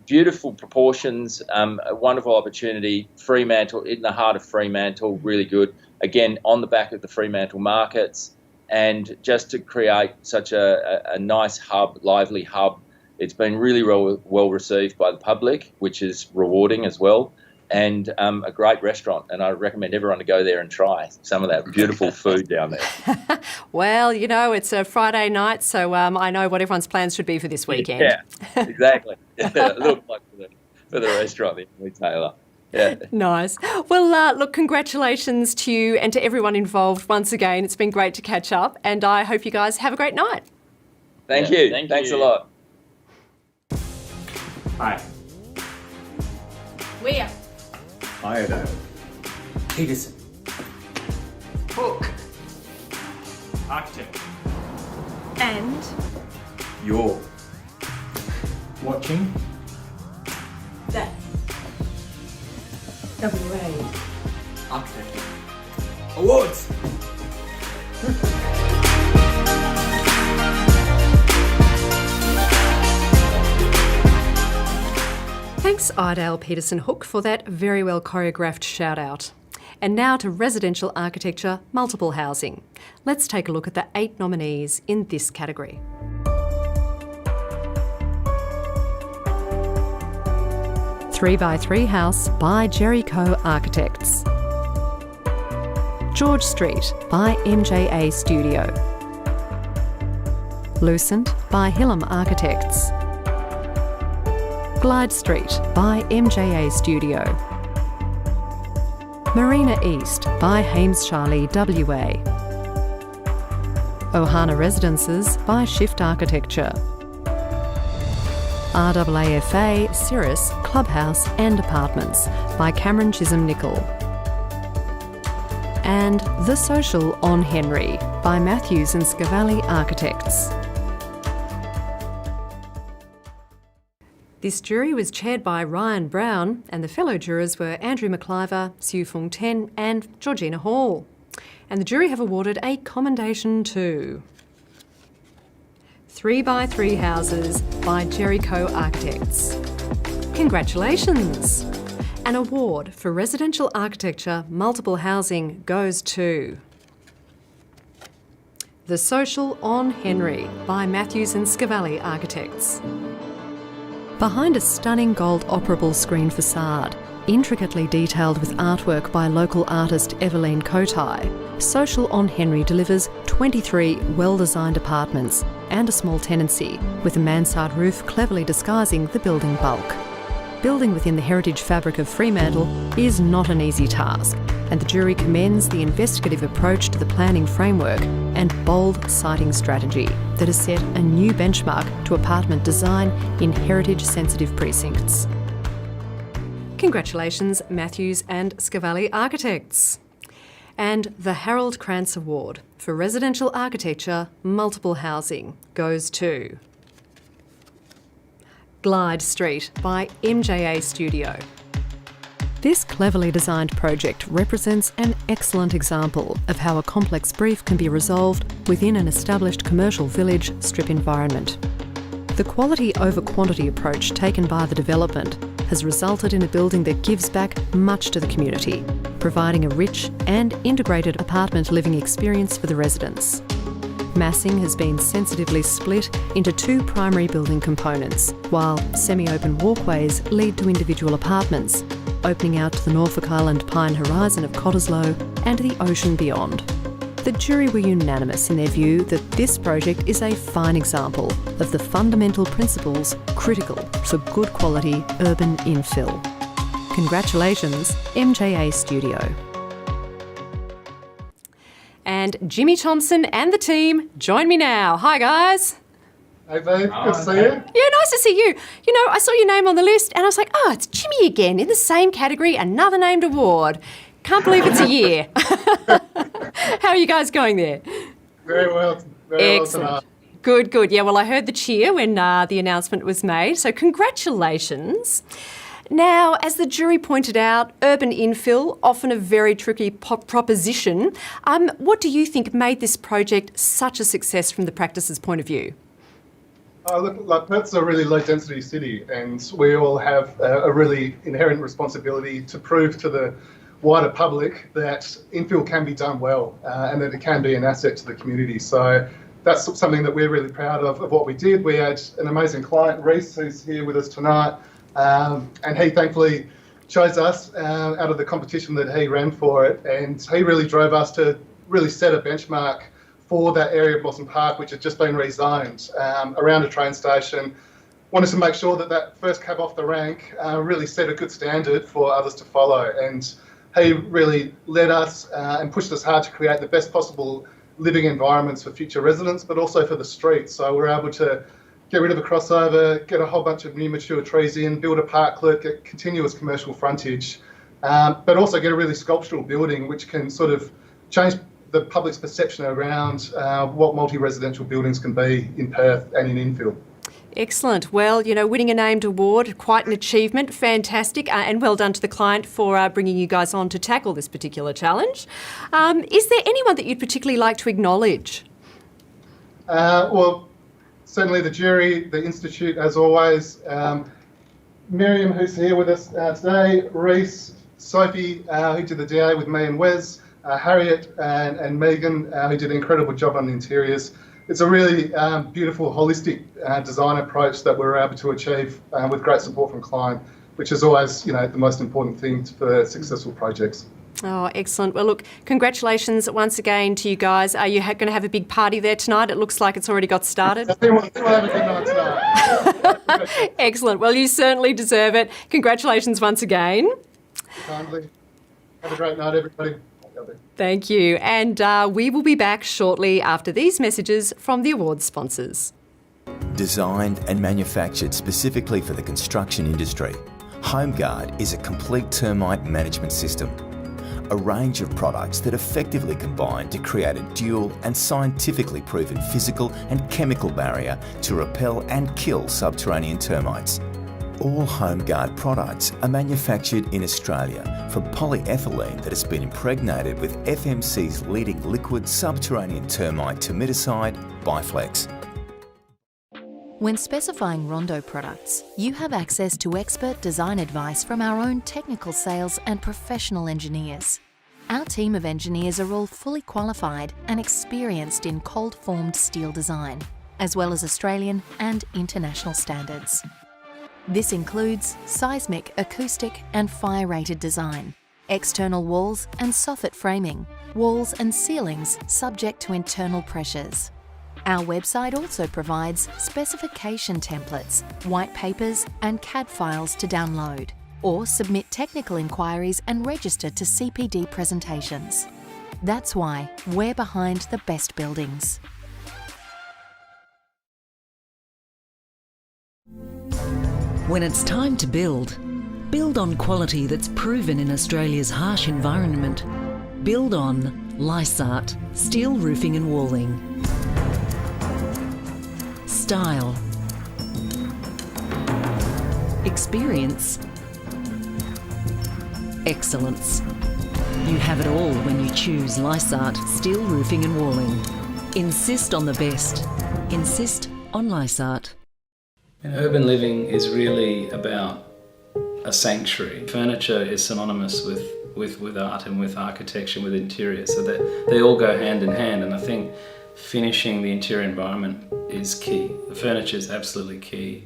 beautiful proportions, a wonderful opportunity, Fremantle, in the heart of Fremantle, really good. Again, on the back of the Fremantle markets, and just to create such a nice hub, lively hub. It's been really well received by the public, which is rewarding as well, and a great restaurant. And I recommend everyone to go there and try some of that beautiful food down there. Well, it's a Friday night, so I know what everyone's plans should be for this weekend. Yeah, exactly. A little plug for the restaurant, the retailer. Yeah. Nice. Well, look, congratulations to you and to everyone involved once again. It's been great to catch up, and I hope you guys have a great night. Thanks a lot. Hi. Where? Iredale. Peterson. Hook. Architect. And? You're watching That. WA. Architecture. Awards! Thanks, Iredale Peterson Hook, for that very well choreographed shout out. And now to residential architecture, multiple housing. Let's take a look at the 8 nominees in this category. Three by Three House by Jericho Architects. George Street by MJA Studio. Lucent by Hillam Architects. Glide Street by MJA Studio. Marina East by Hames Charlie WA. Ohana Residences by Shift Architecture. RAAFA, Cirrus, Clubhouse and Apartments by Cameron Chisholm Nicol. And The Social on Henry by Matthews and Scavalli Architects. This jury was chaired by Ryan Brown, and the fellow jurors were Andrew McIver, Sue Fung Ten and Georgina Hall. And the jury have awarded a commendation to 3x3 Houses by Jericho Architects. Congratulations! An award for residential architecture multiple housing goes to The Social on Henry by Matthews and Scavalli Architects. Behind a stunning gold operable screen facade, intricately detailed with artwork by local artist Eveline Kotai, Social on Henry delivers 23 well-designed apartments and a small tenancy, with a mansard roof cleverly disguising the building bulk. Building within the heritage fabric of Fremantle is not an easy task, and the jury commends the investigative approach to the planning framework and bold siting strategy that has set a new benchmark to apartment design in heritage-sensitive precincts. Congratulations, Matthews and Scavalli Architects. And the Harold Krantz Award for Residential Architecture Multiple Housing goes to Glide Street by MJA Studio. This cleverly designed project represents an excellent example of how a complex brief can be resolved within an established commercial village strip environment. The quality over quantity approach taken by the development has resulted in a building that gives back much to the community, providing a rich and integrated apartment living experience for the residents. Massing has been sensitively split into two primary building components, while semi-open walkways lead to individual apartments, opening out to the Norfolk Island Pine horizon of Cottesloe and the ocean beyond. The jury were unanimous in their view that this project is a fine example of the fundamental principles critical for good quality urban infill. Congratulations, MJA Studio. And Jimmy Thompson and the team join me now. Hi, guys. Hey, babe. Good to see you. Yeah, nice to see you. You know, I saw your name on the list and I was like, oh, it's Jimmy again in the same category, another named award. Can't believe it's a year. How are you guys going there? Very well. Very Excellent. well tonight. Good, good. Yeah, well, I heard the cheer when the announcement was made, so congratulations. Now, as the jury pointed out, urban infill, often a very tricky proposition. What do you think made this project such a success from the practice's point of view? Look, like Perth's a really low-density city, and we all have a really inherent responsibility to prove to the wider public that infill can be done well and that it can be an asset to the community. So that's something that we're really proud of what we did. We had an amazing client, Reece, who's here with us tonight, and he thankfully chose us out of the competition that he ran for it, and he really drove us to really set a benchmark for that area of Blossom Park, which had just been rezoned around a train station. Wanted to make sure that that first cab off the rank really set a good standard for others to follow, and he really led us and pushed us hard to create the best possible living environments for future residents, but also for the streets. So we're able to get rid of a crossover, get a whole bunch of new mature trees in, build a parklet, get continuous commercial frontage, but also get a really sculptural building which can sort of change the public's perception around what multi-residential buildings can be in Perth and in infill. Excellent. Well, you know, winning a named award, quite an achievement, fantastic, and well done to the client for bringing you guys on to tackle this particular challenge. Is there anyone that you'd particularly like to acknowledge? Well, certainly the jury, the Institute, as always, Miriam, who's here with us today, Reece, Sophie, who did the DA with me and Wes, Harriet and Megan, who did an incredible job on the interiors. It's a really beautiful, holistic design approach that we're able to achieve with great support from client, which is always, you know, the most important thing for successful projects. Oh, excellent. Well, look, congratulations once again to you guys. Are you going to have a big party there tonight? It looks like it's already got started. We'll have a good night tonight. Excellent. Well, you certainly deserve it. Congratulations once again. Kindly. Have a great night, everybody. Thank you. And we will be back shortly after these messages from the awards sponsors. Designed and manufactured specifically for the construction industry, HomeGuard is a complete termite management system. A range of products that effectively combine to create a dual and scientifically proven physical and chemical barrier to repel and kill subterranean termites. All HomeGuard products are manufactured in Australia from polyethylene that has been impregnated with FMC's leading liquid subterranean termite termiticide, Biflex. When specifying Rondo products, you have access to expert design advice from our own technical sales and professional engineers. Our team of engineers are all fully qualified and experienced in cold-formed steel design, as well as Australian and international standards. This includes seismic, acoustic and fire-rated design, external walls and soffit framing, walls and ceilings subject to internal pressures. Our website also provides specification templates, white papers and CAD files to download, or submit technical inquiries and register to CPD presentations. That's why we're behind the best buildings. When it's time to build, build on quality that's proven in Australia's harsh environment. Build on Lysart, steel roofing and walling. Style. Experience. Excellence. You have it all when you choose Lysart, steel roofing and walling. Insist on the best. Insist on Lysart. And urban living is really about a sanctuary. Furniture is synonymous with art and with architecture, with interior, so that they all go hand in hand, and I think finishing the interior environment is key. The furniture is absolutely key.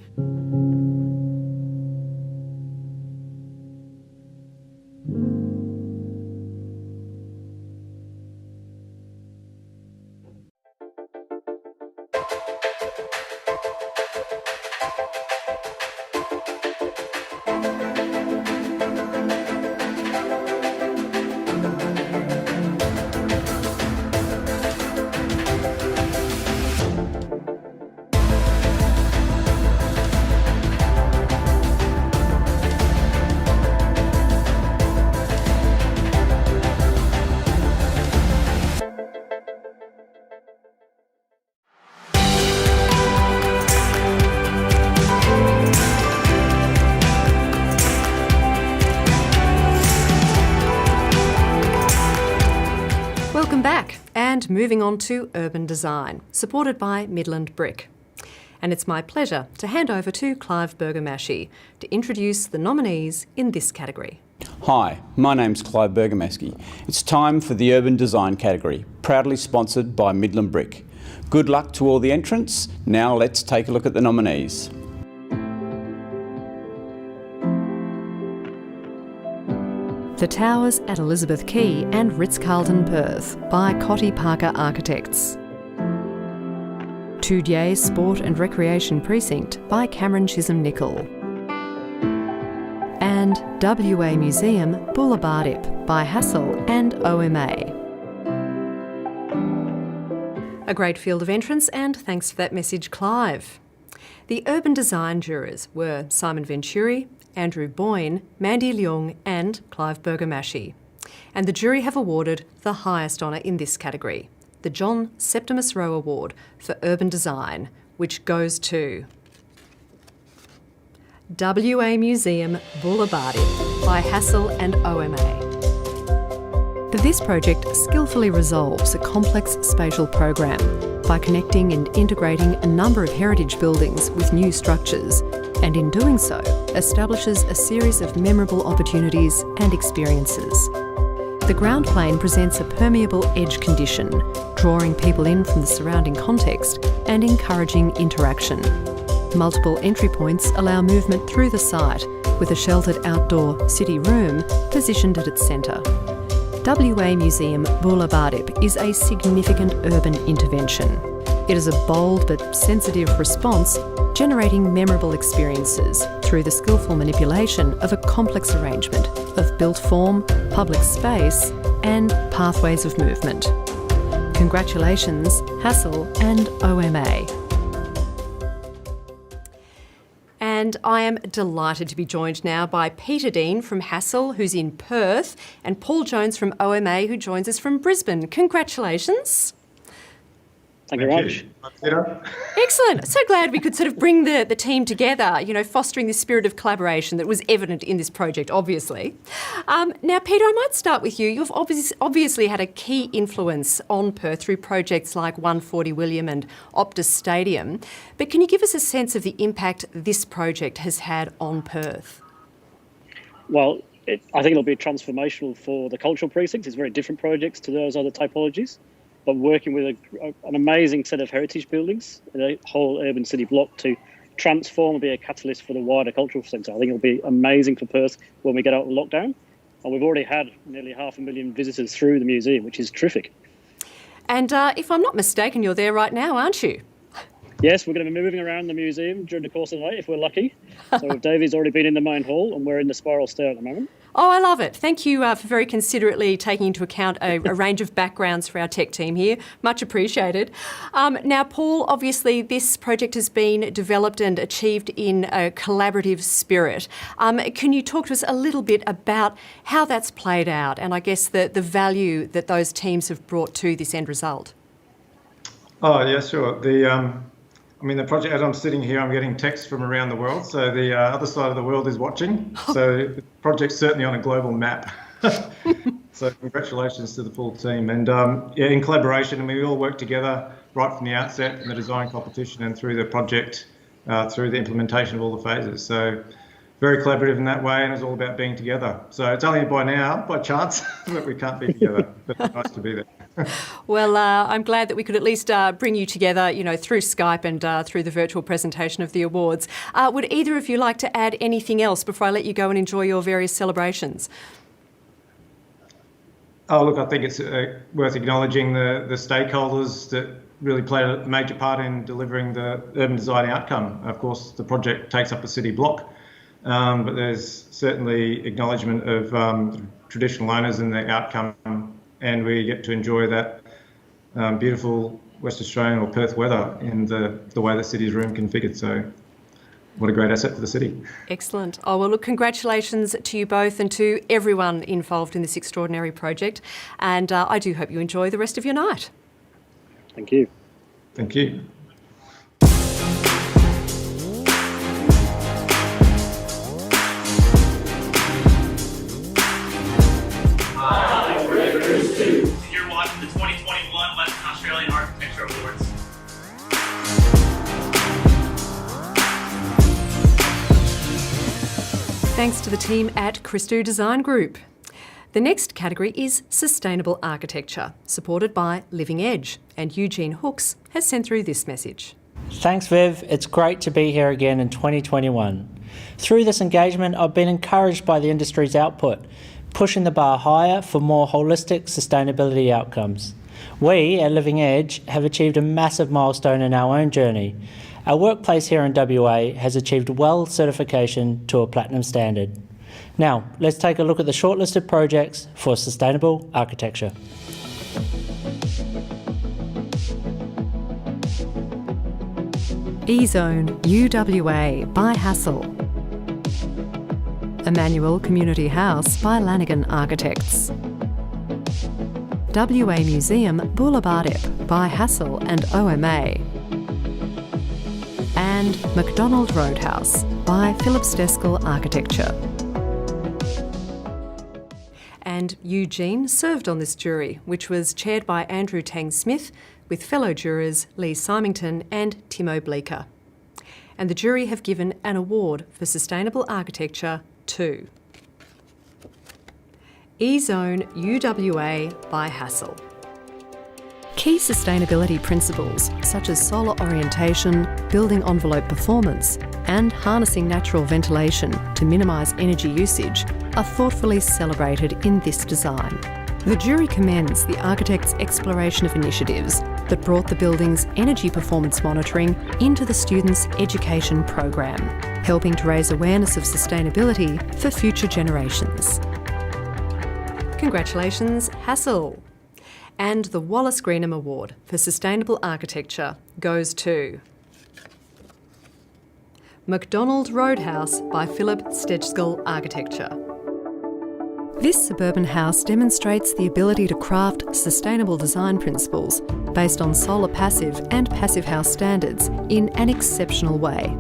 Welcome back, and moving on to urban design, supported by Midland Brick. And it's my pleasure to hand over to Clive Bergamaschi to introduce the nominees in this category. Hi, my name's Clive Bergamaschi. It's time for the urban design category, proudly sponsored by Midland Brick. Good luck to all the entrants. Now let's take a look at the nominees. The Towers at Elizabeth Quay and Ritz-Carlton Perth by Cotty Parker Architects. Tudier Sport and Recreation Precinct by Cameron Chisholm-Nicol. And WA Museum Bullabardip by Hassel and OMA. A great field of entrants, and thanks for that message, Clive. The urban design jurors were Simon Venturi, Andrew Boyne, Mandy Leung and Clive Bergamaschi. And the jury have awarded the highest honour in this category, the John Septimus Rowe Award for Urban Design, which goes to WA Museum Bullabardip by Hassel and OMA. This project skillfully resolves a complex spatial program by connecting and integrating a number of heritage buildings with new structures, and in doing so, establishes a series of memorable opportunities and experiences. The ground plane presents a permeable edge condition, drawing people in from the surrounding context and encouraging interaction. Multiple entry points allow movement through the site, with a sheltered outdoor city room positioned at its centre. WA Museum Bullabardip is a significant urban intervention. It is a bold but sensitive response, generating memorable experiences through the skillful manipulation of a complex arrangement of built form, public space and pathways of movement. Congratulations, Hassel and OMA. And I am delighted to be joined now by Peter Dean from Hassel, who's in Perth, and Paul Jones from OMA, who joins us from Brisbane. Congratulations. Thank you very much. Excellent. So glad we could sort of bring the team together, fostering this spirit of collaboration that was evident in this project, obviously. Now, Peter, I might start with you. You've obviously had a key influence on Perth through projects like 140 William and Optus Stadium. But can you give us a sense of the impact this project has had on Perth? Well, I think it'll be transformational for the cultural precincts. It's very different projects to those other typologies. But working with an amazing set of heritage buildings, the whole urban city block to transform and be a catalyst for the wider cultural centre. I think it'll be amazing for Perth when we get out of lockdown. And we've already had nearly 500,000 visitors through the museum, which is terrific. And if I'm not mistaken, you're there right now, aren't you? Yes, we're going to be moving around the museum during the course of the night if we're lucky. So Davey's already been in the main hall and we're in the spiral stair at the moment. Oh, I love it. Thank you for very considerately taking into account a range of backgrounds for our tech team here. Much appreciated. Now, Paul, obviously this project has been developed and achieved in a collaborative spirit. Can you talk to us a little bit about how that's played out and I guess the value that those teams have brought to this end result? Oh, yeah, sure. The project, as I'm sitting here, I'm getting texts from around the world. So the other side of the world is watching. So the project's certainly on a global map. So congratulations to the full team. And in collaboration, we all work together right from the outset, from the design competition and through the project, through the implementation of all the phases. So very collaborative in that way, and it's all about being together. So it's only by chance that we can't be together, but it's nice to be there. Well, I'm glad that we could at least bring you together, through Skype and through the virtual presentation of the awards. Would either of you like to add anything else before I let you go and enjoy your various celebrations? Oh, look, I think it's worth acknowledging the stakeholders that really played a major part in delivering the urban design outcome. Of course, the project takes up a city block, but there's certainly acknowledgement of traditional owners and the outcome, and we get to enjoy that beautiful West Australian or Perth weather in the way the city's room configured. So what a great asset for the city. Excellent. Oh, well, look, congratulations to you both and to everyone involved in this extraordinary project. And I do hope you enjoy the rest of your night. Thank you. Thank you. You're watching the 2021 Western Australian Architecture Awards. Thanks to the team at Christou Design Group. The next category is Sustainable Architecture, supported by Living Edge, and Eugene Hooks has sent through this message. Thanks, Viv. It's great to be here again in 2021. Through this engagement, I've been encouraged by the industry's output, pushing the bar higher for more holistic sustainability outcomes. We at Living Edge have achieved a massive milestone in our own journey. Our workplace here in WA has achieved WELL certification to a platinum standard. Now, let's take a look at the shortlisted projects for sustainable architecture. E-Zone UWA by Hassel. Emmanuel Community House by Lanigan Architects. WA Museum Boulevardiep by Hassel and OMA. And McDonald Roadhouse by Philip Steskel Architecture. And Eugene served on this jury, which was chaired by Andrew Tang-Smith, with fellow jurors Lee Symington and Timo Bleeker. And the jury have given an award for sustainable architecture to E-Zone UWA by Hassel. Key sustainability principles such as solar orientation, building envelope performance, and harnessing natural ventilation to minimise energy usage are thoughtfully celebrated in this design. The jury commends the architect's exploration of initiatives that brought the building's energy performance monitoring into the students' education program, helping to raise awareness of sustainability for future generations. Congratulations, Hassel! And the Wallace Greenham Award for Sustainable Architecture goes to McDonald Roadhouse by Philip Stejskal Architecture. This suburban house demonstrates the ability to craft sustainable design principles based on solar passive and passive house standards in an exceptional way.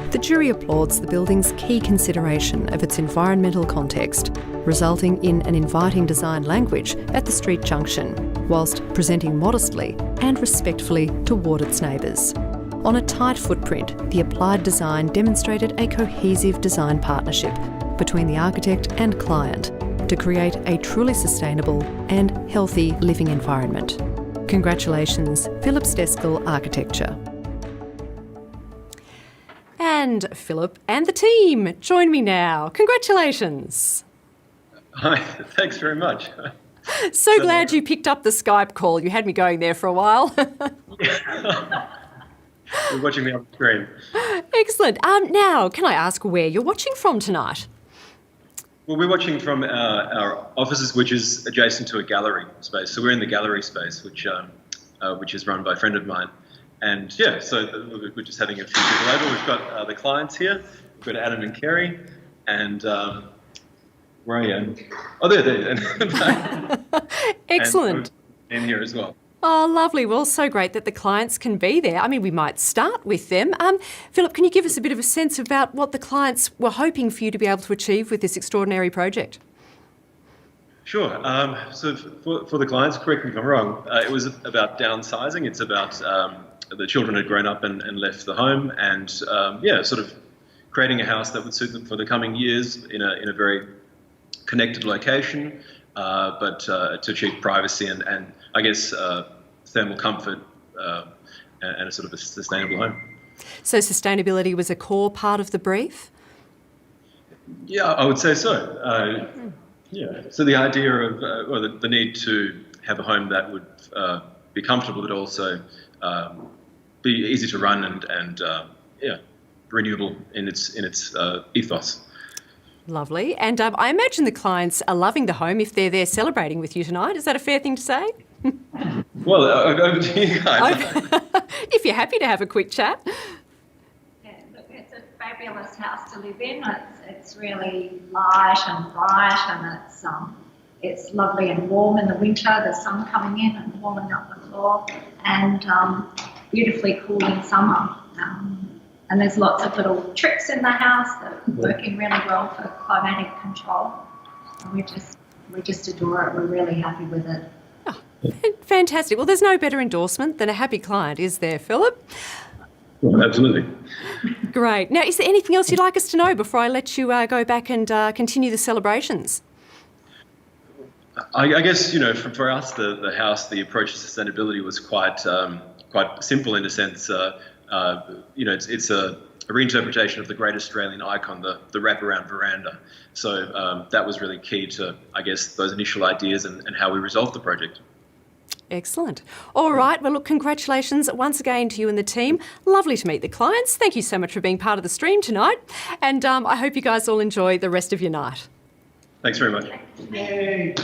The jury applauds the building's key consideration of its environmental context, resulting in an inviting design language at the street junction, whilst presenting modestly and respectfully toward its neighbours. On a tight footprint, the applied design demonstrated a cohesive design partnership between the architect and client to create a truly sustainable and healthy living environment. Congratulations, Philip Steskel Architecture. And Philip and the team, join me now. Congratulations. Hi, thanks very much. So glad you picked up the Skype call. You had me going there for a while. You're watching me on the screen. Excellent. Now, can I ask where you're watching from tonight? Well, we're watching from our offices, which is adjacent to a gallery space. So we're in the gallery space, which is run by a friend of mine. And yeah, so we're just having a few people over. We've got the clients here. We've got Adam and Kerry, and where are you? Oh, there. Excellent. And in here as well. Oh, lovely. Well, so great that the clients can be there. I mean, we might start with them. Philip, can you give us a bit of a sense about what the clients were hoping for you to be able to achieve with this extraordinary project? Sure. So for the clients, correct me if I'm wrong, it was about downsizing. It's about the children had grown up and left the home, and sort of creating a house that would suit them for the coming years in a very connected location, but to achieve privacy and I guess thermal comfort and a sort of a sustainable home. So sustainability was a core part of the brief? Yeah, I would say so. Yeah. So the idea of the need to have a home that would be comfortable, but also be easy to run and renewable in its ethos. Lovely. And I imagine the clients are loving the home if they're there celebrating with you tonight. Is that a fair thing to say? Well, over to you guys. If you're happy to have a quick chat. Yeah, look, it's a fabulous house to live in. It's really light and bright, and it's lovely and warm in the winter. The sun coming in and warming up the floor, and beautifully cool in summer. And there's lots of little tricks in the house that are working really well for climatic control. And we just adore it. We're really happy with it. Oh, fantastic. Well, there's no better endorsement than a happy client, is there, Philip? Well, absolutely. Great. Now, is there anything else you'd like us to know before I let you go back and continue the celebrations? I guess, for us, the house, the approach to sustainability was quite simple in a sense. It's a reinterpretation of the great Australian icon, the wraparound veranda. So that was really key to, I guess, those initial ideas and how we resolved the project. Excellent. All right. Well, look, congratulations once again to you and the team. Lovely to meet the clients. Thank you so much for being part of the stream tonight. And I hope you guys all enjoy the rest of your night. Thanks very much. Yay.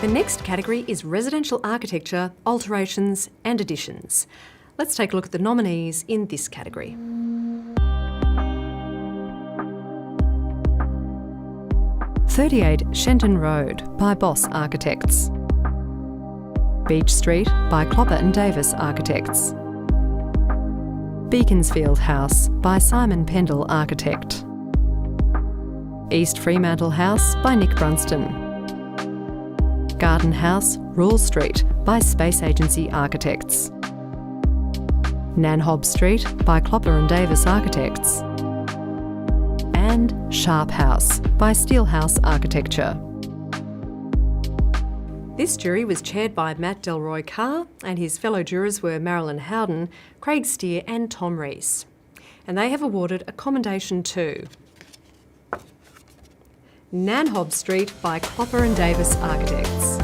The next category is residential architecture, alterations and additions. Let's take a look at the nominees in this category. "38 Shenton Road" by Boss Architects. "Beach Street" by Clopper and Davis Architects. "Beaconsfield House" by Simon Pendle Architect. "East Fremantle House" by Nick Brunston. "Garden House, Rule Street" by Space Agency Architects. "Hobbs Street" by Clopper and Davis Architects. And "Sharp House" by Steelhouse Architecture. This jury was chaired by Matt Delroy Carr, and his fellow jurors were Marilyn Howden, Craig Steer and Tom Rees. And they have awarded a commendation to Hobbs Street by Clopper and Davis Architects.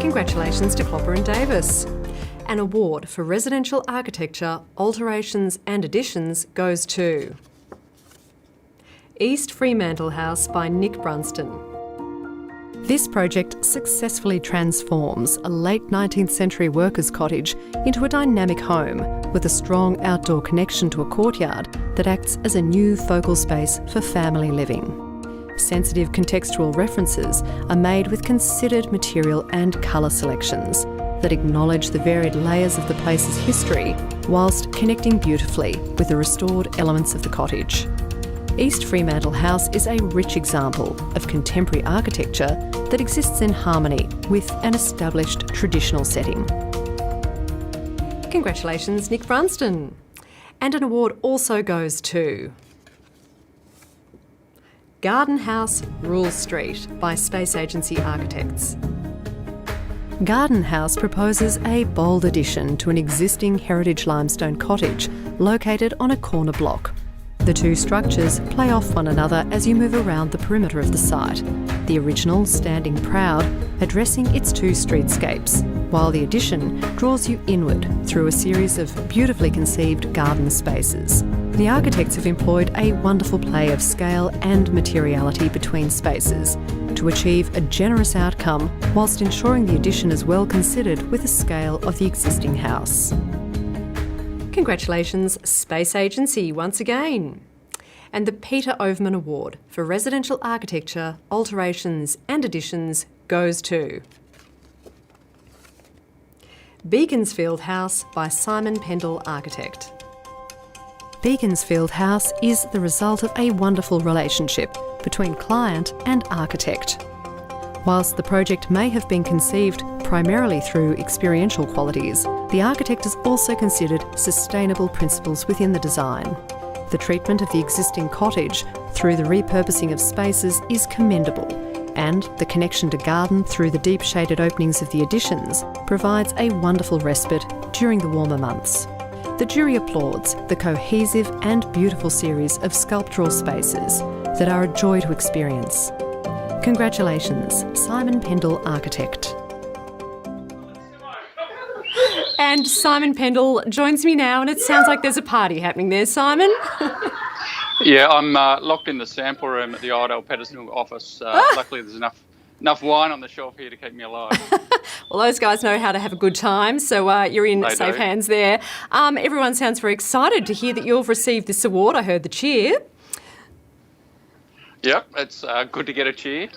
Congratulations to Clopper and Davis. An award for residential architecture, alterations and additions goes to East Fremantle House by Nick Brunston. This project successfully transforms a late 19th century workers' cottage into a dynamic home with a strong outdoor connection to a courtyard that acts as a new focal space for family living. Sensitive contextual references are made with considered material and colour selections that acknowledge the varied layers of the place's history whilst connecting beautifully with the restored elements of the cottage. East Fremantle House is a rich example of contemporary architecture that exists in harmony with an established traditional setting. Congratulations, Nick Brunston. And an award also goes to Garden House, Rule Street by Space Agency Architects. Garden House proposes a bold addition to an existing heritage limestone cottage located on a corner block. The two structures play off one another as you move around the perimeter of the site, the original standing proud, addressing its two streetscapes, while the addition draws you inward through a series of beautifully conceived garden spaces. The architects have employed a wonderful play of scale and materiality between spaces to achieve a generous outcome whilst ensuring the addition is well considered with the scale of the existing house. Congratulations, Space Agency, once again. And the Peter Overman Award for Residential Architecture, Alterations and Additions goes to Beaconsfield House by Simon Pendle Architect. Beaconsfield House is the result of a wonderful relationship between client and architect. Whilst the project may have been conceived primarily through experiential qualities, the architect has also considered sustainable principles within the design. The treatment of the existing cottage through the repurposing of spaces is commendable, and the connection to garden through the deep shaded openings of the additions provides a wonderful respite during the warmer months. The jury applauds the cohesive and beautiful series of sculptural spaces that are a joy to experience. Congratulations, Simon Pendle Architect. And Simon Pendle joins me now, and it sounds like there's a party happening there, Simon. Yeah, I'm locked in the sample room at the Idle Patterson office. Luckily, there's enough wine on the shelf here to keep me alive. Well, those guys know how to have a good time, so you're in safe hands there. Everyone sounds very excited to hear that you've received this award. I heard the cheer. Yep, it's good to get a cheer.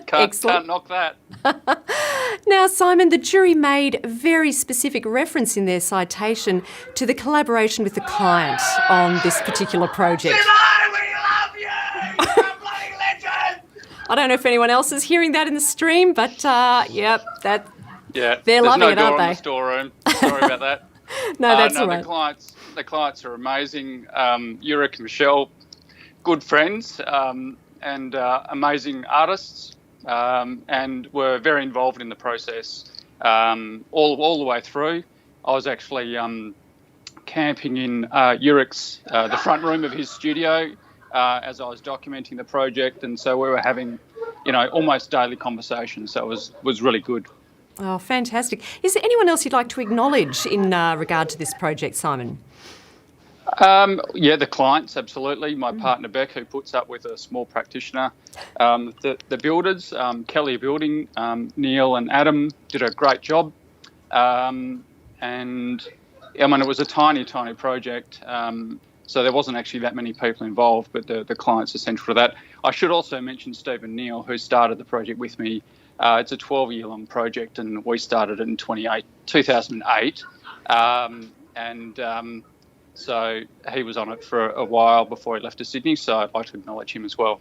Can't knock that. Now, Simon, the jury made very specific reference in their citation to the collaboration with the client on this particular project. I don't know if anyone else is hearing that in the stream, but they're loving it, aren't they? There's no door in the storeroom. Sorry about that. No, that's all right. The clients are amazing. Ulrich and Michelle, good friends and amazing artists, and were very involved in the process all the way through. I was actually camping in Ulrich's, the front room of his studio, as I was documenting the project, and so we were having, almost daily conversations. So it was really good. Oh, fantastic! Is there anyone else you'd like to acknowledge in regard to this project, Simon? The clients, absolutely. My partner Beck, who puts up with a small practitioner. The builders, Kelly Building, Neil and Adam did a great job. And it was a tiny project. So there wasn't actually that many people involved, but the clients are central to that. I should also mention Stephen Neal, who started the project with me. It's a 12-year-long project, and we started it in 2008. So he was on it for a while before he left to Sydney, so I'd like to acknowledge him as well.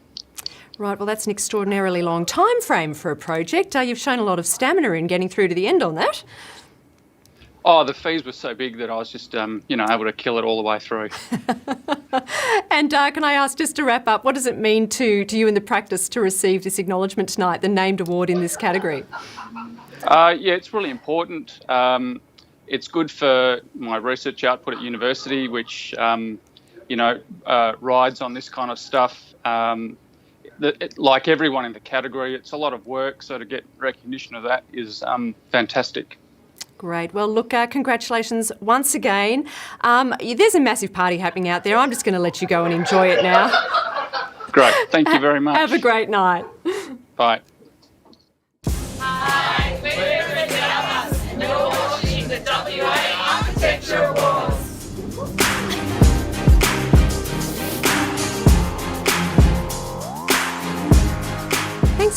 Right, well, that's an extraordinarily long time frame for a project. You've shown a lot of stamina in getting through to the end on that. Oh, the fees were so big that I was just, able to kill it all the way through. And can I ask, just to wrap up, what does it mean to you in the practice to receive this acknowledgement tonight, the named award in this category? It's really important. It's good for my research output at university, which, rides on this kind of stuff. Like everyone in the category, it's a lot of work, so to get recognition of that is fantastic. Great. Well, look, congratulations once again. There's a massive party happening out there. I'm just going to let you go and enjoy it now. Great. Thank you very much. Have a great night. Bye.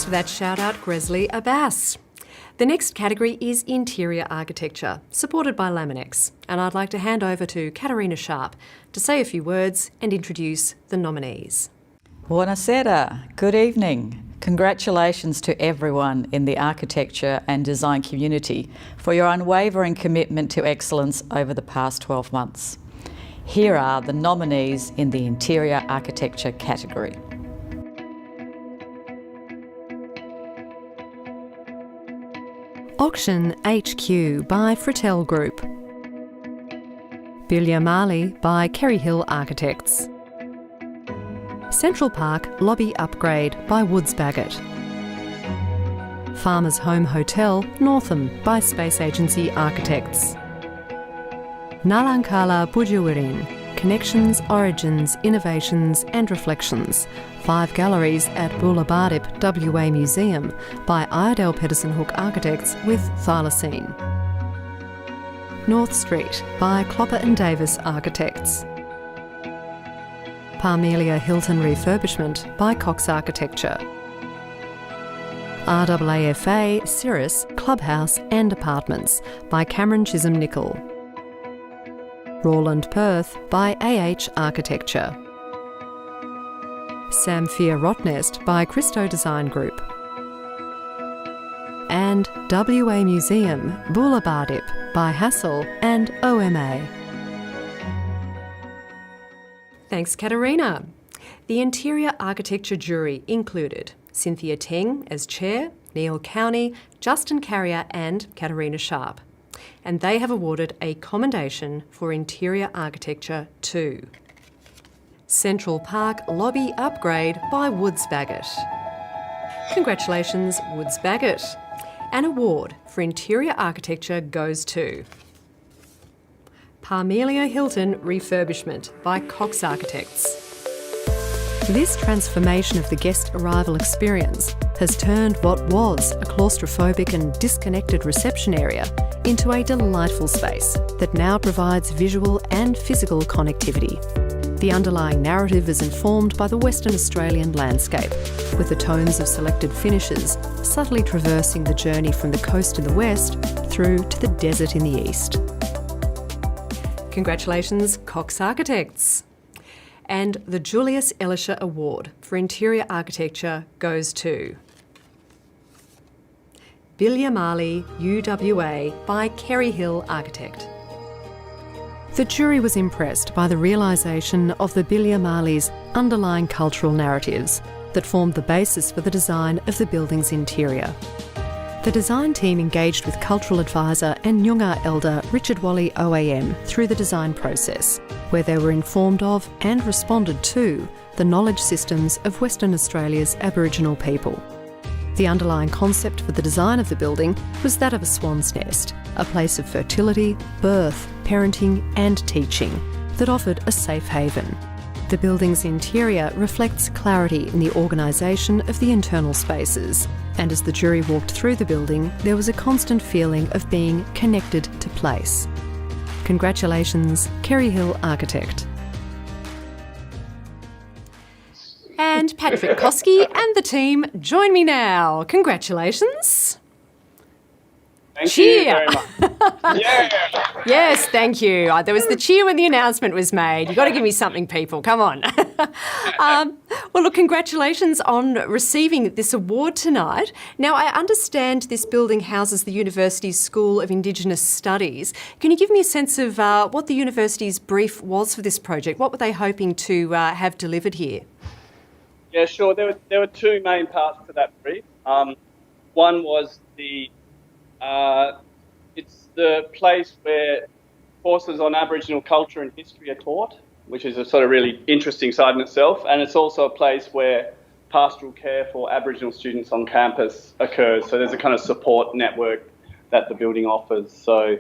Thanks for that shout out, Gresley Abbas. The next category is interior architecture, supported by Laminex, and I'd like to hand over to Katarina Sharp to say a few words and introduce the nominees. Buonasera, good evening. Congratulations to everyone in the architecture and design community for your unwavering commitment to excellence over the past 12 months. Here are the nominees in the interior architecture category. Auction HQ by Frittel Group. Bilya Marley by Kerry Hill Architects. Central Park Lobby Upgrade by Woods Bagot. Farmers Home Hotel Northam by Space Agency Architects. Nalankala Bujuwirin, Connections, Origins, Innovations and Reflections, 5 galleries at Boola WA Museum by Iredale Pedersen Hook Architects with Thylacine. North Street by Clopper and Davis Architects. Parmelia Hilton Refurbishment by Cox Architecture. RAAFA Cirrus Clubhouse and Apartments by Cameron Chisholm Nicol. Rawland Perth by AH Architecture. Samphire Rotnest by Christo Design Group. And WA Museum Boola Bardip by Hassel and OMA. Thanks, Katarina. The interior architecture jury included Cynthia Teng as chair, Neil Cowney, Justin Carrier and Katarina Sharp. And they have awarded a commendation for interior architecture to Central Park Lobby Upgrade by Woods Bagot. Congratulations, Woods Bagot. An award for interior architecture goes to Parmelia Hilton Refurbishment by Cox Architects. This transformation of the guest arrival experience has turned what was a claustrophobic and disconnected reception area into a delightful space that now provides visual and physical connectivity. The underlying narrative is informed by the Western Australian landscape, with the tones of selected finishes subtly traversing the journey from the coast in the west through to the desert in the east. Congratulations, Cox Architects. And the Julius Elisha Award for Interior Architecture goes to Bilya Marley, UWA by Kerry Hill Architect. The jury was impressed by the realisation of the Bilya Marley's underlying cultural narratives that formed the basis for the design of the building's interior. The design team engaged with cultural advisor and Nyungar elder Richard Wally OAM through the design process, where they were informed of and responded to the knowledge systems of Western Australia's Aboriginal people. The underlying concept for the design of the building was that of a swan's nest, a place of fertility, birth, parenting and teaching that offered a safe haven. The building's interior reflects clarity in the organisation of the internal spaces, and as the jury walked through the building, there was a constant feeling of being connected to place. Congratulations, Kerry Hill Architect. And Patrick Koski and the team join me now. Congratulations. Thank you very much. Yeah. Yes, thank you. There was the cheer when the announcement was made. You've got to give me something, people. Come on. Well, look, congratulations on receiving this award tonight. Now, I understand this building houses the university's School of Indigenous Studies. Can you give me a sense of what the university's brief was for this project? What were they hoping to have delivered here? Yeah, sure. There were two main parts to that brief. One was it's the place where courses on Aboriginal culture and history are taught, which is a sort of really interesting side in itself. And it's also a place where pastoral care for Aboriginal students on campus occurs. So there's a kind of support network that the building offers. So,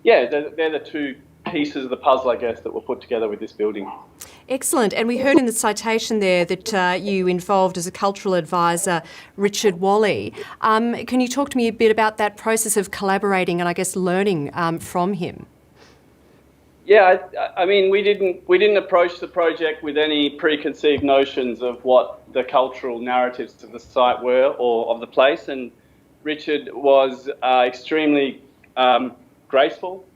yeah, they're the two pieces of the puzzle, I guess, that were put together with this building. Excellent. And we heard in the citation there that you involved as a cultural advisor Richard Wally. Can you talk to me a bit about that process of collaborating and I guess learning from him? Yeah, I mean, we didn't approach the project with any preconceived notions of what the cultural narratives of the site were or of the place, and Richard was extremely graceful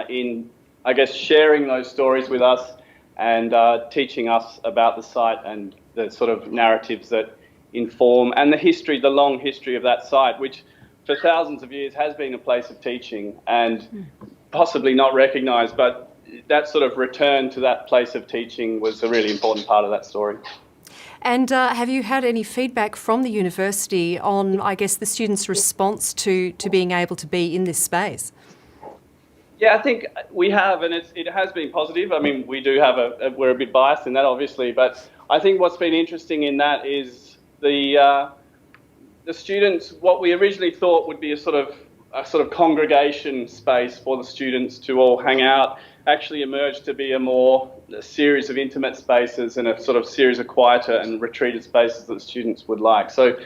in, I guess, sharing those stories with us and teaching us about the site and the sort of narratives that inform, and the long history of that site, which for thousands of years has been a place of teaching and possibly not recognised, but that sort of return to that place of teaching was a really important part of that story. And have you had any feedback from the university on, I guess, the students' response to being able to be in this space? Yeah, I think we have, and it has been positive. I mean, we do have we're a bit biased in that, obviously, but I think what's been interesting in that is the students. What we originally thought would be a sort of congregation space for the students to all hang out actually emerged to be a series of intimate spaces and a sort of series of quieter and retreated spaces that the students would like. So,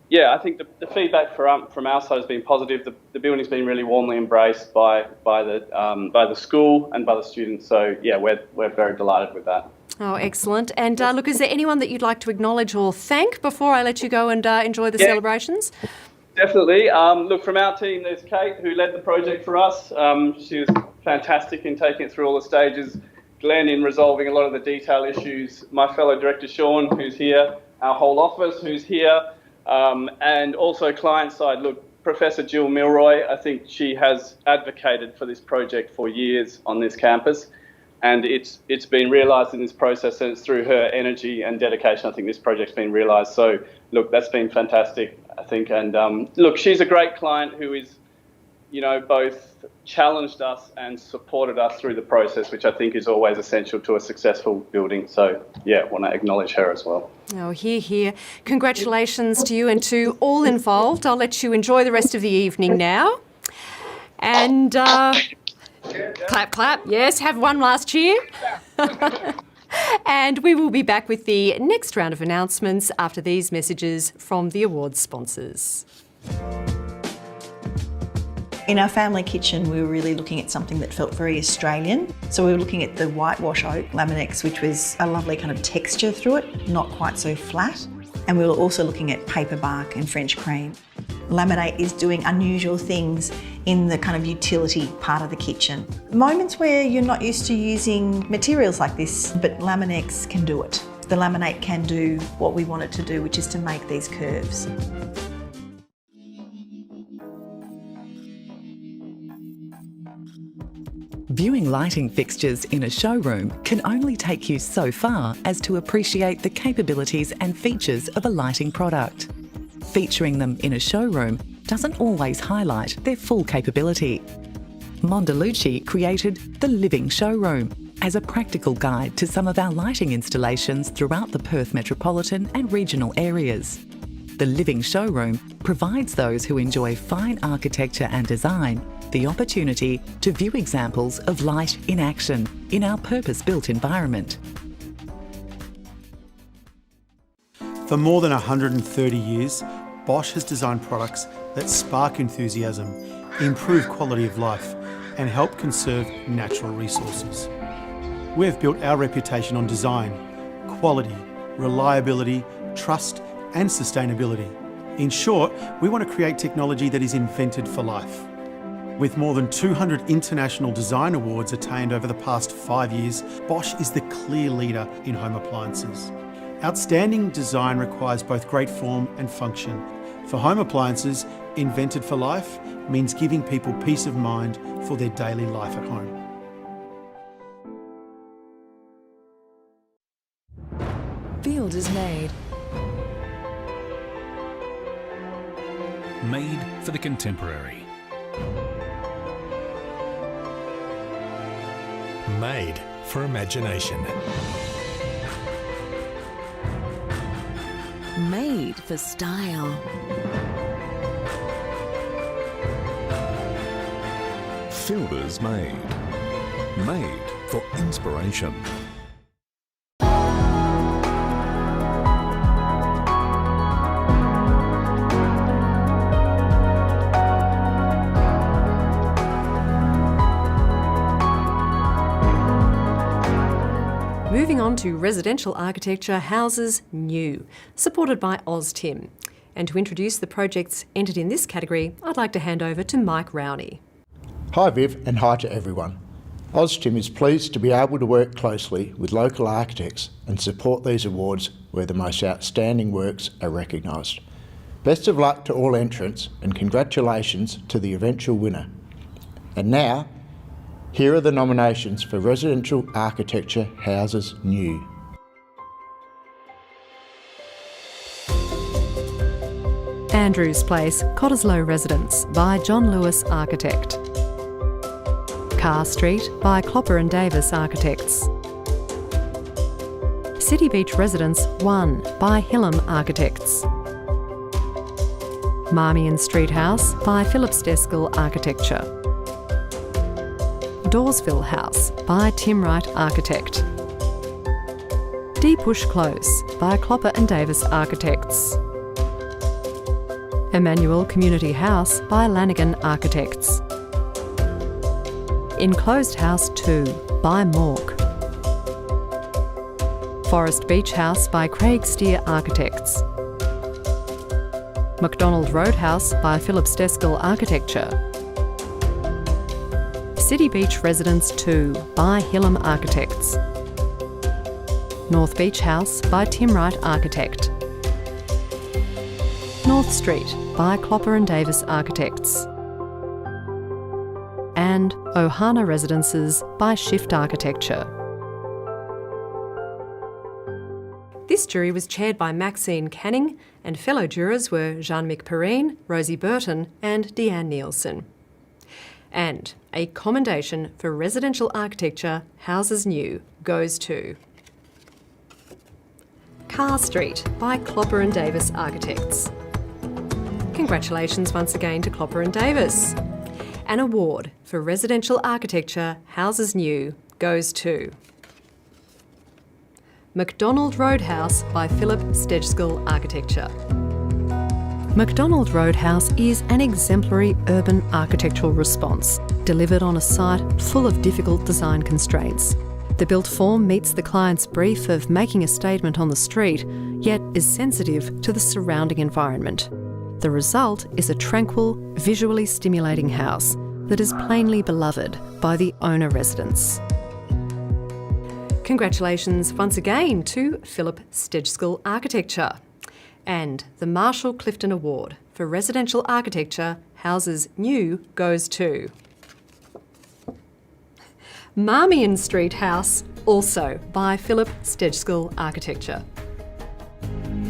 yeah, I think the feedback from our side has been positive. The building's been really warmly embraced by the school and by the students. So, yeah, we're very delighted with that. Oh, excellent. And look, is there anyone that you'd like to acknowledge or thank before I let you go and enjoy the celebrations? Definitely. Look, from our team, there's Kate, who led the project for us. She was fantastic in taking it through all the stages. Glenn in resolving a lot of the detail issues. My fellow director, Sean, who's here. Our whole office, who's here. And also client side, look, Professor Jill Milroy, I think she has advocated for this project for years on this campus. And it's been realised in this process, and it's through her energy and dedication I think this project's been realised. So, look, that's been fantastic, I think. And, look, she's a great client who is, both challenged us and supported us through the process, which I think is always essential to a successful building. So, yeah, I want to acknowledge her as well. Oh, hear. Congratulations to you and to all involved. I'll let you enjoy the rest of the evening now. And... clap, clap. Yes, have one last cheer. And we will be back with the next round of announcements after these messages from the awards sponsors. In our family kitchen, we were really looking at something that felt very Australian. So we were looking at the whitewash oak Laminex, which was a lovely kind of texture through it, not quite so flat. And we were also looking at paper bark and French cream. Laminate is doing unusual things in the kind of utility part of the kitchen. Moments where you're not used to using materials like this, but Laminex can do it. The laminate can do what we want it to do, which is to make these curves. Viewing lighting fixtures in a showroom can only take you so far as to appreciate the capabilities and features of a lighting product. Featuring them in a showroom doesn't always highlight their full capability. Mondellucci created the Living Showroom as a practical guide to some of our lighting installations throughout the Perth metropolitan and regional areas. The Living Showroom provides those who enjoy fine architecture and design the opportunity to view examples of light in action in our purpose-built environment. For more than 130 years, Bosch has designed products that spark enthusiasm, improve quality of life, and help conserve natural resources. We have built our reputation on design, quality, reliability, trust, and sustainability. In short, we want to create technology that is invented for life. With more than 200 international design awards attained over the past 5 years, Bosch is the clear leader in home appliances. Outstanding design requires both great form and function. For home appliances, invented for life means giving people peace of mind for their daily life at home. Field is made. Made for the contemporary. Made for imagination. Made for style. Fielder's Made. Made for inspiration. Moving on to residential architecture, houses new, supported by OzTim. And to introduce the projects entered in this category, I'd like to hand over to Mike Rowney. Hi Viv, and hi to everyone. OzTim is pleased to be able to work closely with local architects and support these awards where the most outstanding works are recognised. Best of luck to all entrants and congratulations to the eventual winner. And now, here are the nominations for Residential Architecture Houses New. Andrews Place, Cottesloe Residence by John Lewis Architect. Carr Street by Clopper and Davis Architects. City Beach Residence 1 by Hillam Architects. Marmion Street House by Phillips Deskill Architecture. Dawesville House by Tim Wright Architect. Deep Bush Close by Clopper and Davis Architects. Emmanuel Community House by Lanigan Architects. Enclosed House 2 by Mork. Forest Beach House by Craig Steer Architects. McDonald Roadhouse by Phillips Deskill Architecture. City Beach Residence 2 by Hillam Architects. North Beach House by Tim Wright Architect. North Street by Clopper and Davis Architects. And Ohana Residences by Shift Architecture. This jury was chaired by Maxine Canning, and fellow jurors were Jean-Mick Perrine, Rosie Burton and Deanne Nielsen. And a commendation for residential architecture, Houses New, goes to Carr Street by Clopper and Davis Architects. Congratulations once again to Clopper and Davis. An award for residential architecture, Houses New, goes to McDonald Roadhouse by Philip Stedgeskill Architecture. McDonald Roadhouse is an exemplary urban architectural response delivered on a site full of difficult design constraints. The built form meets the client's brief of making a statement on the street, yet is sensitive to the surrounding environment. The result is a tranquil, visually stimulating house that is plainly beloved by the owner residents. Congratulations once again to Philip Stedgeskill Architecture. And the Marshall Clifton Award for Residential Architecture, Houses New, goes to Marmion Street House, also by Philip Stedgeskill Architecture.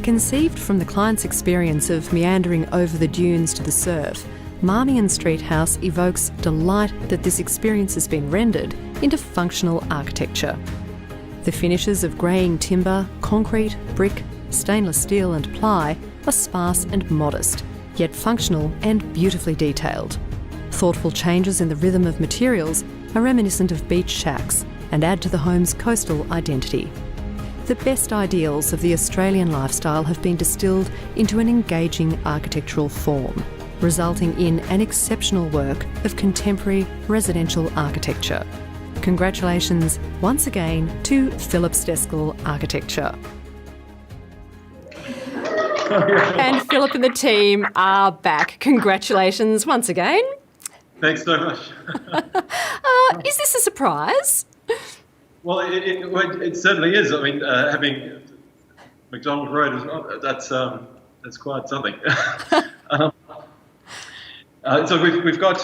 Conceived from the client's experience of meandering over the dunes to the surf, Marmion Street House evokes delight that this experience has been rendered into functional architecture. The finishes of greying timber, concrete, brick, stainless steel and ply are sparse and modest, yet functional and beautifully detailed. Thoughtful changes in the rhythm of materials are reminiscent of beach shacks and add to the home's coastal identity. The best ideals of the Australian lifestyle have been distilled into an engaging architectural form, resulting in an exceptional work of contemporary residential architecture. Congratulations once again to Philip Stedgeskill Architecture. And Philip and the team are back. Congratulations once again. Thanks so much. Is this a surprise? Well, it certainly is. I mean, having McDonald Road as well, that's quite something. So we've got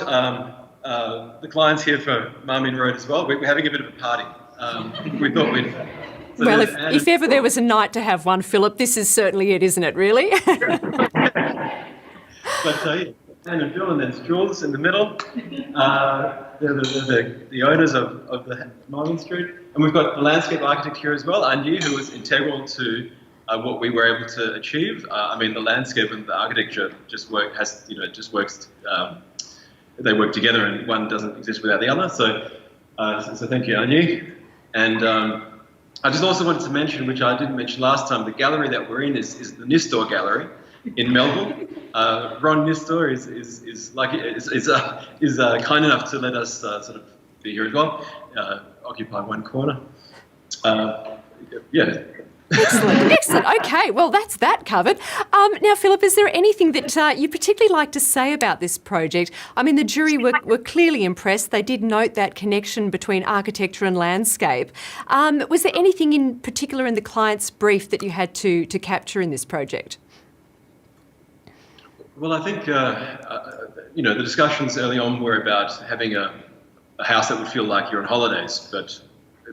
the clients here for Marmion Road as well. We're having a bit of a party. We thought we'd... So well, if ever there was a night to have one, Philip, this is certainly it, isn't it, really? But yeah, Dan and Bill, and then Jules in the middle. They're the owners of the Marmion Street. And we've got the landscape architect here as well, Anji, who was integral to what we were able to achieve. I mean, the landscape and the architecture just works. They work together, and one doesn't exist without the other. So thank you, Anji. And I just also wanted to mention, which I didn't mention last time, the gallery that we're in is the Nistor Gallery in Melbourne. Ron Nistor is kind enough to let us sort of be here as well, occupy one corner. yeah. Excellent. Okay, well, that's that covered. Now, Philip, is there anything that you particularly like to say about this project? I mean, the jury were clearly impressed. They did note that connection between architecture and landscape. Was there anything in particular in the client's brief that you had to capture in this project? Well, I think, the discussions early on were about having a house that would feel like you're on holidays, but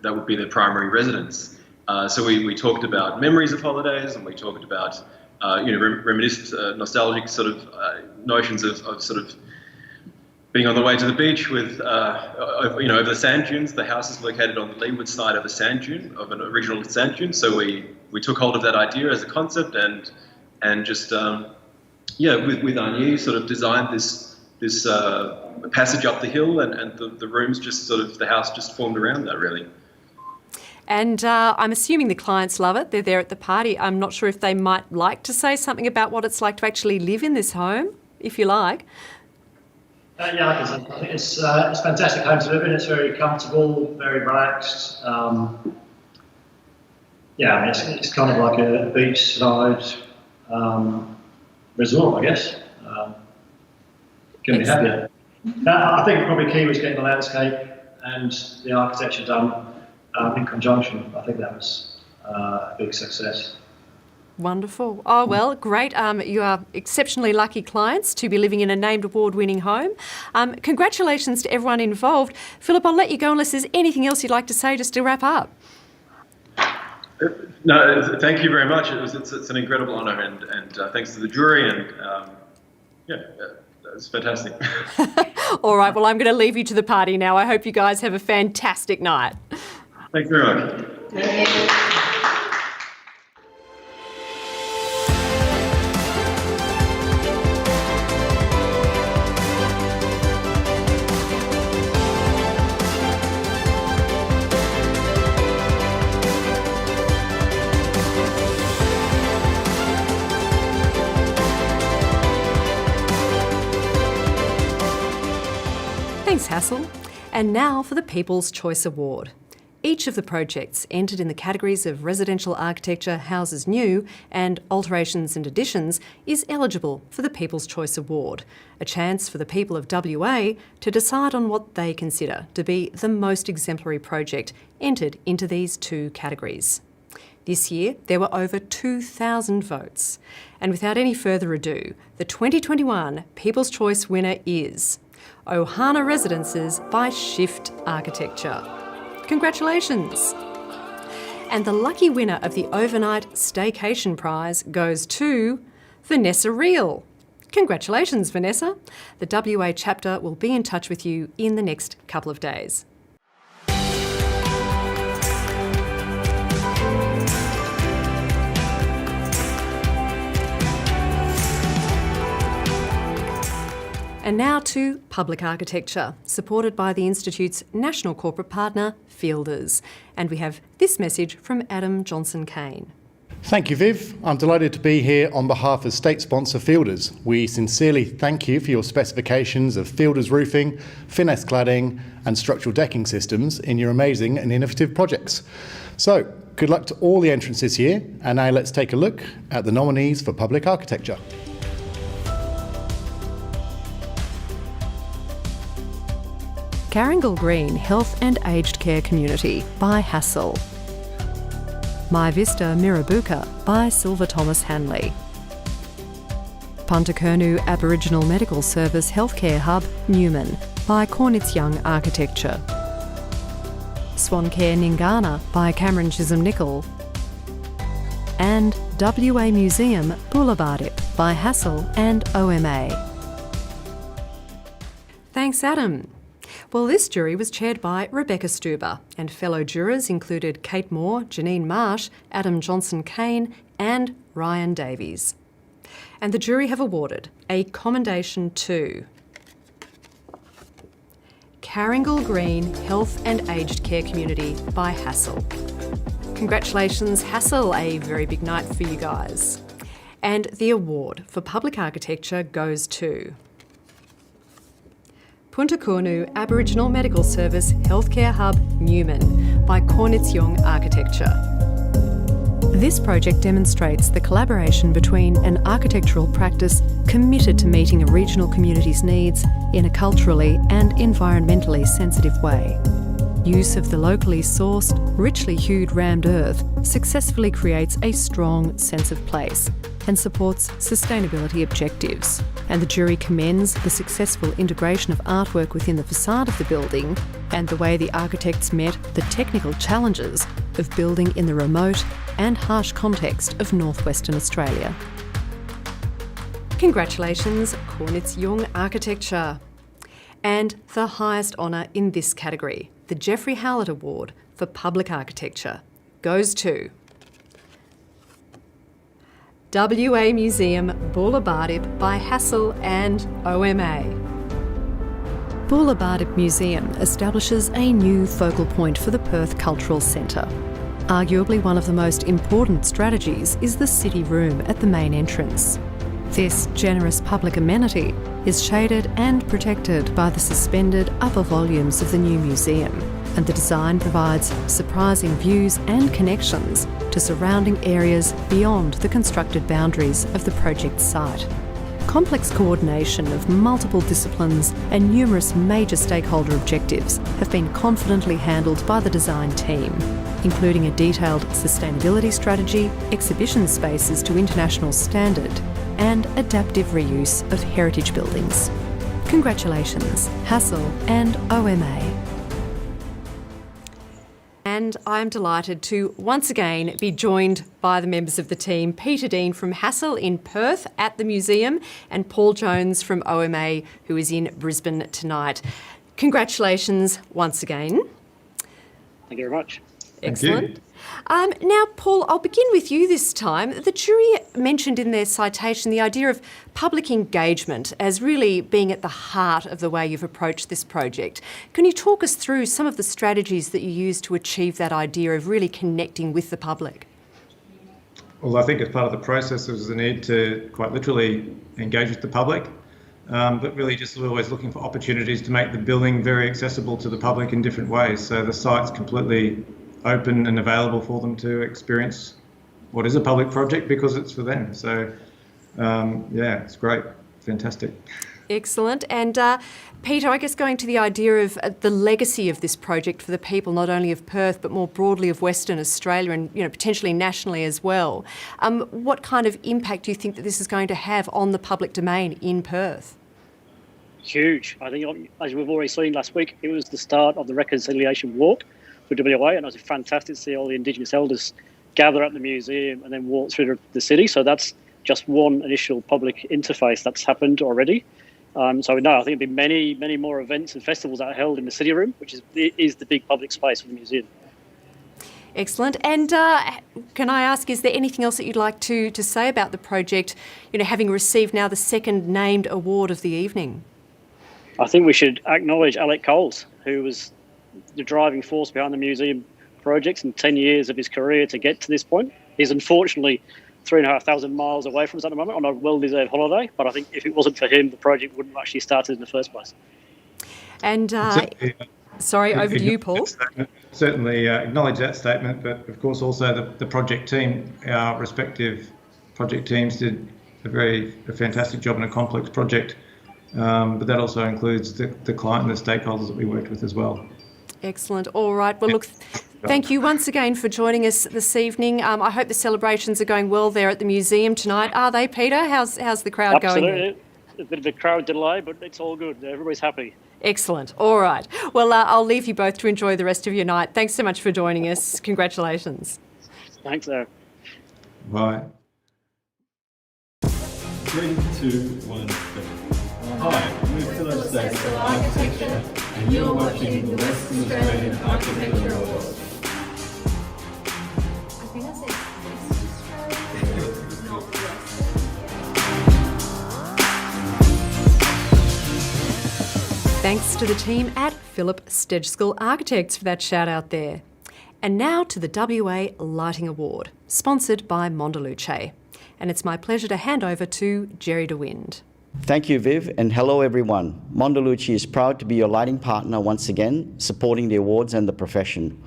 that would be their primary residence. So we talked about memories of holidays, and we talked about, reminiscent, nostalgic sort of notions of sort of being on the way to the beach with, over the sand dunes. The house is located on the leeward side of a sand dune, of an original sand dune. So we took hold of that idea as a concept and just, with Anu sort of designed this passage up the hill, and the rooms just sort of, the house just formed around that, really. And I'm assuming the clients love it. They're there at the party. I'm not sure if they might like to say something about what it's like to actually live in this home, if you like. I think it's a fantastic home to live in. It's very comfortable, very relaxed. It's kind of like a beachside resort, I guess. Couldn't be happier. I think probably key was getting the landscape and the architecture done in conjunction. I think that was a big success. Wonderful. Oh, well, great. You are exceptionally lucky clients to be living in a named award-winning home. Congratulations to everyone involved. Philip, I'll let you go unless there's anything else you'd like to say just to wrap up. No, thank you very much. It's an incredible honour, and thanks to the jury, and it's fantastic. All right, well, I'm going to leave you to the party now. I hope you guys have a fantastic night. Thanks very much. Thanks, Hassel. And now for the People's Choice Award. Each of the projects entered in the categories of residential architecture, houses new, and alterations and additions is eligible for the People's Choice Award, a chance for the people of WA to decide on what they consider to be the most exemplary project entered into these two categories. This year, there were over 2,000 votes. And without any further ado, the 2021 People's Choice winner is Ohana Residences by Shift Architecture. Congratulations! And the lucky winner of the overnight staycation prize goes to Vanessa Reel. Congratulations, Vanessa. The WA chapter will be in touch with you in the next couple of days. And now to public architecture, supported by the Institute's national corporate partner, Fielders. And we have this message from Adam Johnson-Kane. Thank you, Viv. I'm delighted to be here on behalf of state sponsor Fielders. We sincerely thank you for your specifications of Fielders roofing, finesse cladding and structural decking systems in your amazing and innovative projects. So, good luck to all the entrants this year, and now let's take a look at the nominees for public architecture. Carringal Green Health and Aged Care Community by Hassel. My Vista Mirrabooka by Silver Thomas Hanley. Punta Kurnu Aboriginal Medical Service Healthcare Hub, Newman by Cornitz Young Architecture. Swancare Ningana by Cameron Chisholm Nicol. And WA Museum Boulevardic by Hassel and OMA. Thanks, Adam. Well, this jury was chaired by Rebecca Stuber, and fellow jurors included Kate Moore, Janine Marsh, Adam Johnson-Kane and Ryan Davies. And the jury have awarded a commendation to Carringal Green Health and Aged Care Community by Hassel. Congratulations, Hassel, a very big night for you guys. And the award for public architecture goes to Punta Kurnu Aboriginal Medical Service Healthcare Hub, Newman by Cornitz Young Architecture. This project demonstrates the collaboration between an architectural practice committed to meeting a regional community's needs in a culturally and environmentally sensitive way. Use of the locally sourced, richly hued rammed earth successfully creates a strong sense of place and supports sustainability objectives. And the jury commends the successful integration of artwork within the facade of the building and the way the architects met the technical challenges of building in the remote and harsh context of northwestern Australia. Congratulations, Cornitz Young Architecture. And the highest honour in this category, the Geoffrey Howlett Award for Public Architecture, goes to WA Museum Poole by Hassel and OMA. Poole Museum establishes a new focal point for the Perth Cultural Centre. Arguably one of the most important strategies is the city room at the main entrance. This generous public amenity is shaded and protected by the suspended upper volumes of the new museum, and the design provides surprising views and connections to surrounding areas beyond the constructed boundaries of the project site. Complex coordination of multiple disciplines and numerous major stakeholder objectives have been confidently handled by the design team, including a detailed sustainability strategy, exhibition spaces to international standard, and adaptive reuse of heritage buildings. Congratulations, Hassel and OMA. And I'm delighted to once again be joined by the members of the team, Peter Dean from Hassel in Perth at the museum and Paul Jones from OMA, who is in Brisbane tonight. Congratulations once again. Thank you very much. Excellent. Now, Paul, I'll begin with you this time. The jury mentioned in their citation the idea of public engagement as really being at the heart of the way you've approached this project. Can you talk us through some of the strategies that you used to achieve that idea of really connecting with the public? Well, I think as part of the process there was the need to quite literally engage with the public, but really just always looking for opportunities to make the building very accessible to the public in different ways. So the site's completely open and available for them to experience what is a public project because it's for them. So, yeah, it's great. Fantastic. Excellent. And Peter, I guess going to the idea of the legacy of this project for the people, not only of Perth, but more broadly of Western Australia and, you know, potentially nationally as well. What kind of impact do you think that this is going to have on the public domain in Perth? Huge. I think, as we've already seen last week, it was the start of the Reconciliation Walk for WA, and it was fantastic to see all the Indigenous elders gather at the museum and then walk through the city. So that's just one initial public interface that's happened already. So no, I think there'll be many, many more events and festivals that are held in the city room, which is the big public space of the museum. Excellent. And can I ask, is there anything else that you'd like to say about the project, you know, having received now the second named award of the evening? I think we should acknowledge Alec Coles, who was the driving force behind the museum projects and 10 years of his career to get to this point. He's unfortunately 3,500 miles away from us at the moment on a well-deserved holiday, but I think if it wasn't for him, the project wouldn't have actually started in the first place. And sorry, over to you, Paul. Certainly acknowledge that statement, but of course also the project team, our respective project teams did a fantastic job in a complex project, but that also includes the client and the stakeholders that we worked with as well. Excellent. All right. Well, look, thank you once again for joining us this evening. I hope the celebrations are going well there at the museum tonight. Are they, Peter? How's the crowd going? Absolutely. A bit of a crowd delay, but it's all good. Everybody's happy. Excellent. All right. Well, I'll leave you both to enjoy the rest of your night. Thanks so much for joining us. Congratulations. Thanks, Sarah. Bye. 3, 2, 1, go. Hi, we're Philip Stacey from Architecture, and you're watching the Western Australian Architecture Awards. Thanks to the team at Philip Stejskal Architects for that shout out there. And now to the WA Lighting Award, sponsored by Mondelluce. And it's my pleasure to hand over to Jerry DeWind. Thank you, Viv, and hello everyone. Mondelluce is proud to be your lighting partner once again, supporting the awards and the profession.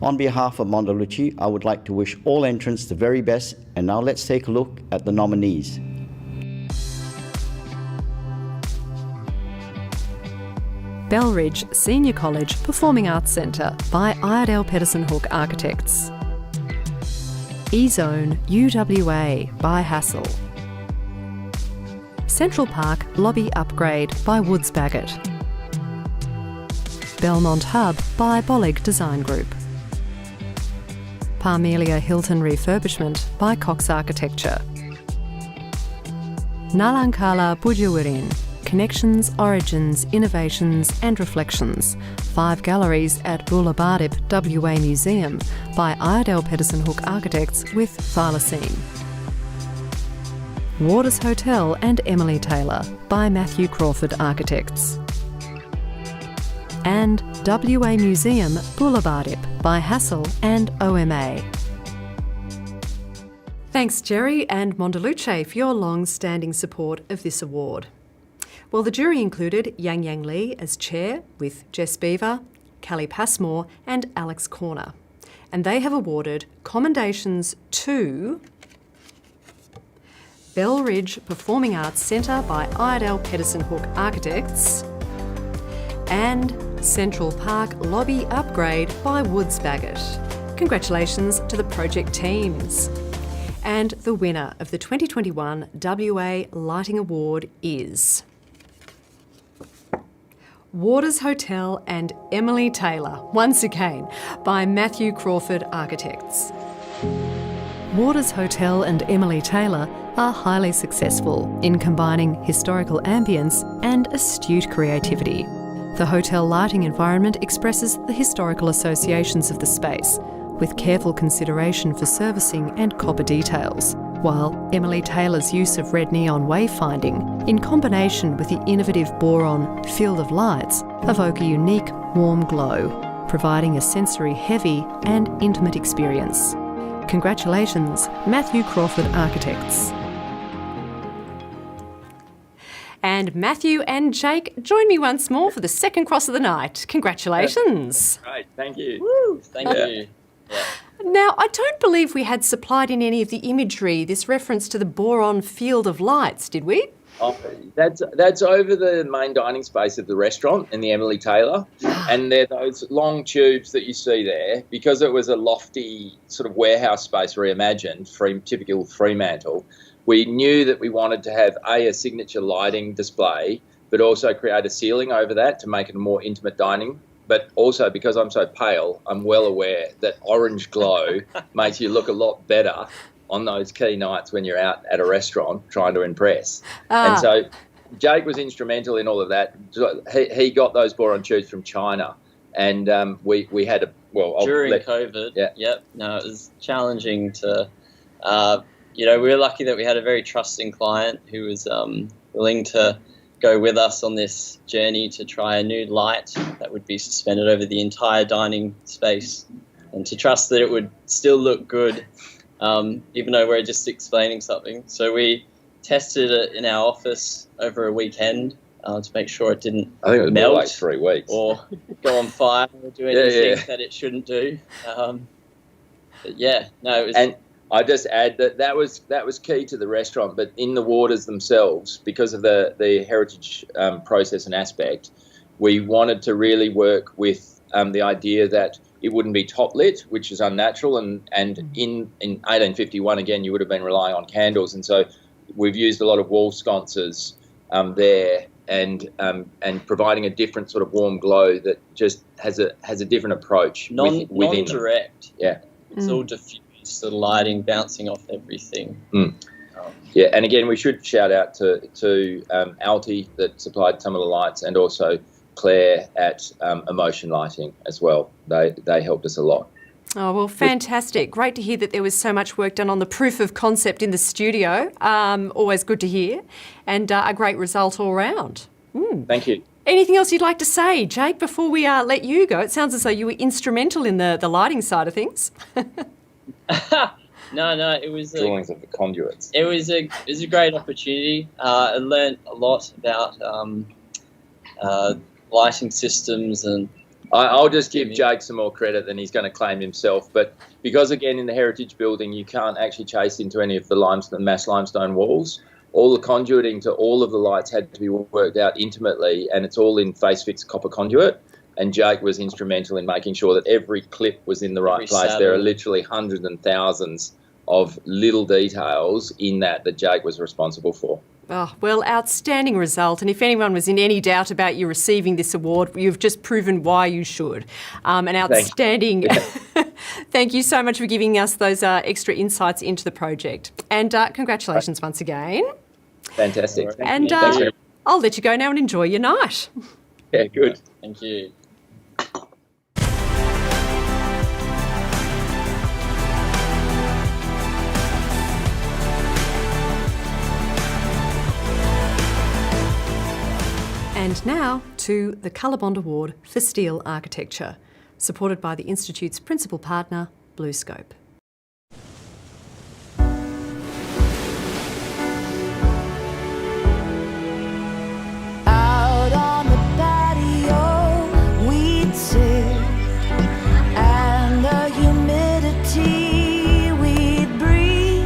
On behalf of Mondalucci, I would like to wish all entrants the very best, and now let's take a look at the nominees. Belridge Senior College Performing Arts Centre by Iredale Pedersen Hook Architects. E-Zone UWA by Hassel. Central Park Lobby Upgrade by Woods Bagot. Belmont Hub by Bollig Design Group. Parmelia Hilton Refurbishment by Cox Architecture. Nalankala Bujawirin Connections, Origins, Innovations and Reflections, 5 galleries at Bullabardip WA Museum by Iredale Pedersen Hook Architects with Thylacine. Waters Hotel and Emily Taylor by Matthew Crawford Architects. And WA Museum Bullabardip by Hassel and OMA. Thanks Jerry and Mondalucci for your long-standing support of this award. Well, the jury included Yang Yang Lee as chair with Jess Beaver, Callie Passmore and Alex Corner. And they have awarded commendations to Belridge Performing Arts Centre by Iredale Pedersen Hook Architects and Central Park Lobby Upgrade by Woods Bagot. Congratulations to the project teams. And the winner of the 2021 WA Lighting Award is Waters Hotel and Emily Taylor, once again, by Matthew Crawford Architects. Waters Hotel and Emily Taylor are highly successful in combining historical ambience and astute creativity. The hotel lighting environment expresses the historical associations of the space, with careful consideration for servicing and copper details, while Emily Taylor's use of red neon wayfinding, in combination with the innovative boron field of lights, evoke a unique warm glow, providing a sensory-heavy and intimate experience. Congratulations, Matthew Crawford Architects. And Matthew and Jake, join me once more for the second cross of the night. Congratulations. Great, thank you. Woo, thank you. Yeah. Now, I don't believe we had supplied in any of the imagery this reference to the boron field of lights, did we? Oh, that's over the main dining space of the restaurant in the Emily Taylor, and they're those long tubes that you see there. Because it was a lofty sort of warehouse space reimagined, typical Fremantle, we knew that we wanted to have a signature lighting display, but also create a ceiling over that to make it a more intimate dining. But also, because I'm so pale, I'm well aware that orange glow makes you look a lot better on those key nights when you're out at a restaurant trying to impress. And so Jake was instrumental in all of that. He got those boron tubes from China, and we had during COVID. Yeah. Yep. No, it was challenging to, we were lucky that we had a very trusting client who was willing to go with us on this journey to try a new light that would be suspended over the entire dining space, and to trust that it would still look good, even though we're just explaining something. So we tested it in our office over a weekend to make sure it didn't melt, more like 3 weeks, or go on fire or do anything that it shouldn't do. But yeah, no, it was. And I just add that was key to the restaurant, but in the waters themselves, because of the heritage process and aspect, we wanted to really work with the idea that it wouldn't be top lit, which is unnatural, and in 1851 again you would have been relying on candles, and so we've used a lot of wall sconces there, and providing a different sort of warm glow that just has a different approach within non-direct. Yeah, it's all diffused. The lighting bouncing off everything. Yeah, and again, we should shout out to Alti that supplied some of the lights, and also Claire at Emotion Lighting as well. They helped us a lot. Oh, well, fantastic. Great to hear that there was so much work done on the proof of concept in the studio. Always good to hear. And a great result all round. Thank you. Anything else you'd like to say, Jake, before we let you go? It sounds as though you were instrumental in the lighting side of things. No, it was drawings of the conduits. It was a great opportunity. I learned a lot about lighting systems, and I'll just give Jake some more credit than he's going to claim himself. But because, again, in the heritage building, you can't actually chase into any of the mass limestone walls. All the conduiting to all of the lights had to be worked out intimately, and it's all in face-fixed copper conduit. And Jake was instrumental in making sure that every clip was in the right place. saddle. There are literally hundreds and thousands of little details in that Jake was responsible for. Oh, well, outstanding result. And if anyone was in any doubt about you receiving this award, you've just proven why you should. An outstanding... Thank you so much for giving us those extra insights into the project. And congratulations once again. Fantastic. And Thanks very much. I'll let you go now and enjoy your night. Yeah, good. Thank you. And now to the COLORBOND Award for Steel Architecture, supported by the Institute's principal partner, BlueScope. Out on the patio, we'd sit, and the humidity we'd breathe.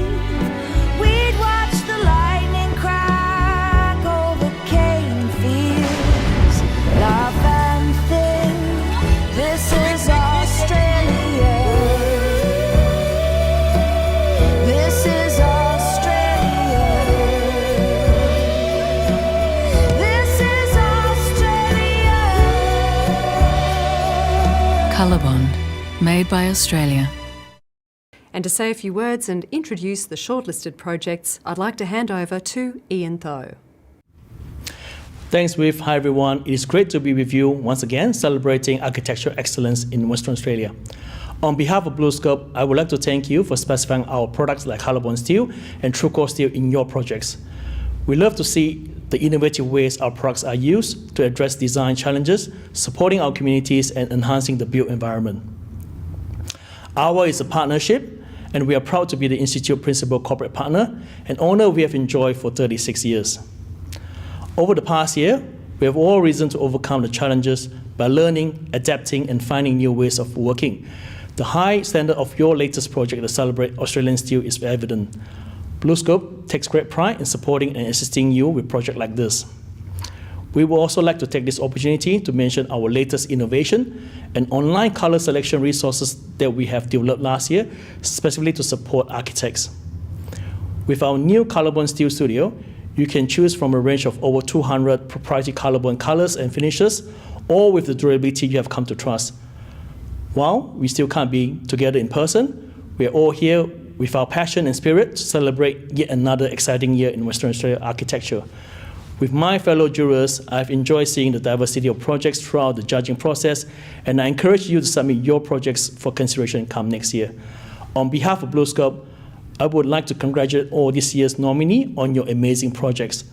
We'd watch the lightning crack over cane fields, laugh and think, this is Australia. This is Australia. This is Australia. COLORBOND, made by Australia. And to say a few words and introduce the shortlisted projects, I'd like to hand over to Ian Tho. Thanks, Viv. Hi, everyone. It is great to be with you once again, celebrating architectural excellence in Western Australia. On behalf of BlueScope, I would like to thank you for specifying our products like COLORBOND steel and TrueCore steel in your projects. We love to see the innovative ways our products are used to address design challenges, supporting our communities and enhancing the built environment. Our is a partnership, and we are proud to be the Institute principal corporate partner, an honor we have enjoyed for 36 years. Over the past year, we have all reason to overcome the challenges by learning, adapting, and finding new ways of working. The high standard of your latest project to celebrate Australian steel is evident. BlueScope takes great pride in supporting and assisting you with projects like this. We would also like to take this opportunity to mention our latest innovation, an online color selection resources that we have developed last year, specifically to support architects. With our new COLORBOND Steel Studio, you can choose from a range of over 200 proprietary COLORBOND colors and finishes, all with the durability you have come to trust. While we still can't be together in person, we are all here with our passion and spirit to celebrate yet another exciting year in Western Australia architecture. With my fellow jurors, I've enjoyed seeing the diversity of projects throughout the judging process, and I encourage you to submit your projects for consideration come next year. On behalf of BlueScope, I would like to congratulate all this year's nominees on your amazing projects.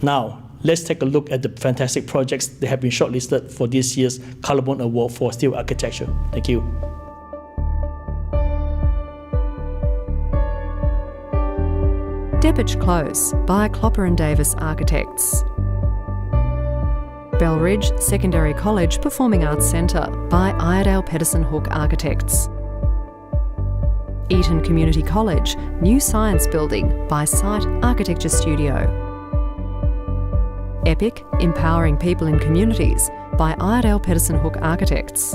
Now, let's take a look at the fantastic projects that have been shortlisted for this year's COLORBOND Award for Steel Architecture. Thank you. Deppage Close by Clopper & Davis Architects. Belridge Secondary College Performing Arts Centre by Iredale Pedersen Hook Architects. Eton Community College New Science Building by Site Architecture Studio. Epic Empowering People in Communities by Iredale Pedersen Hook Architects.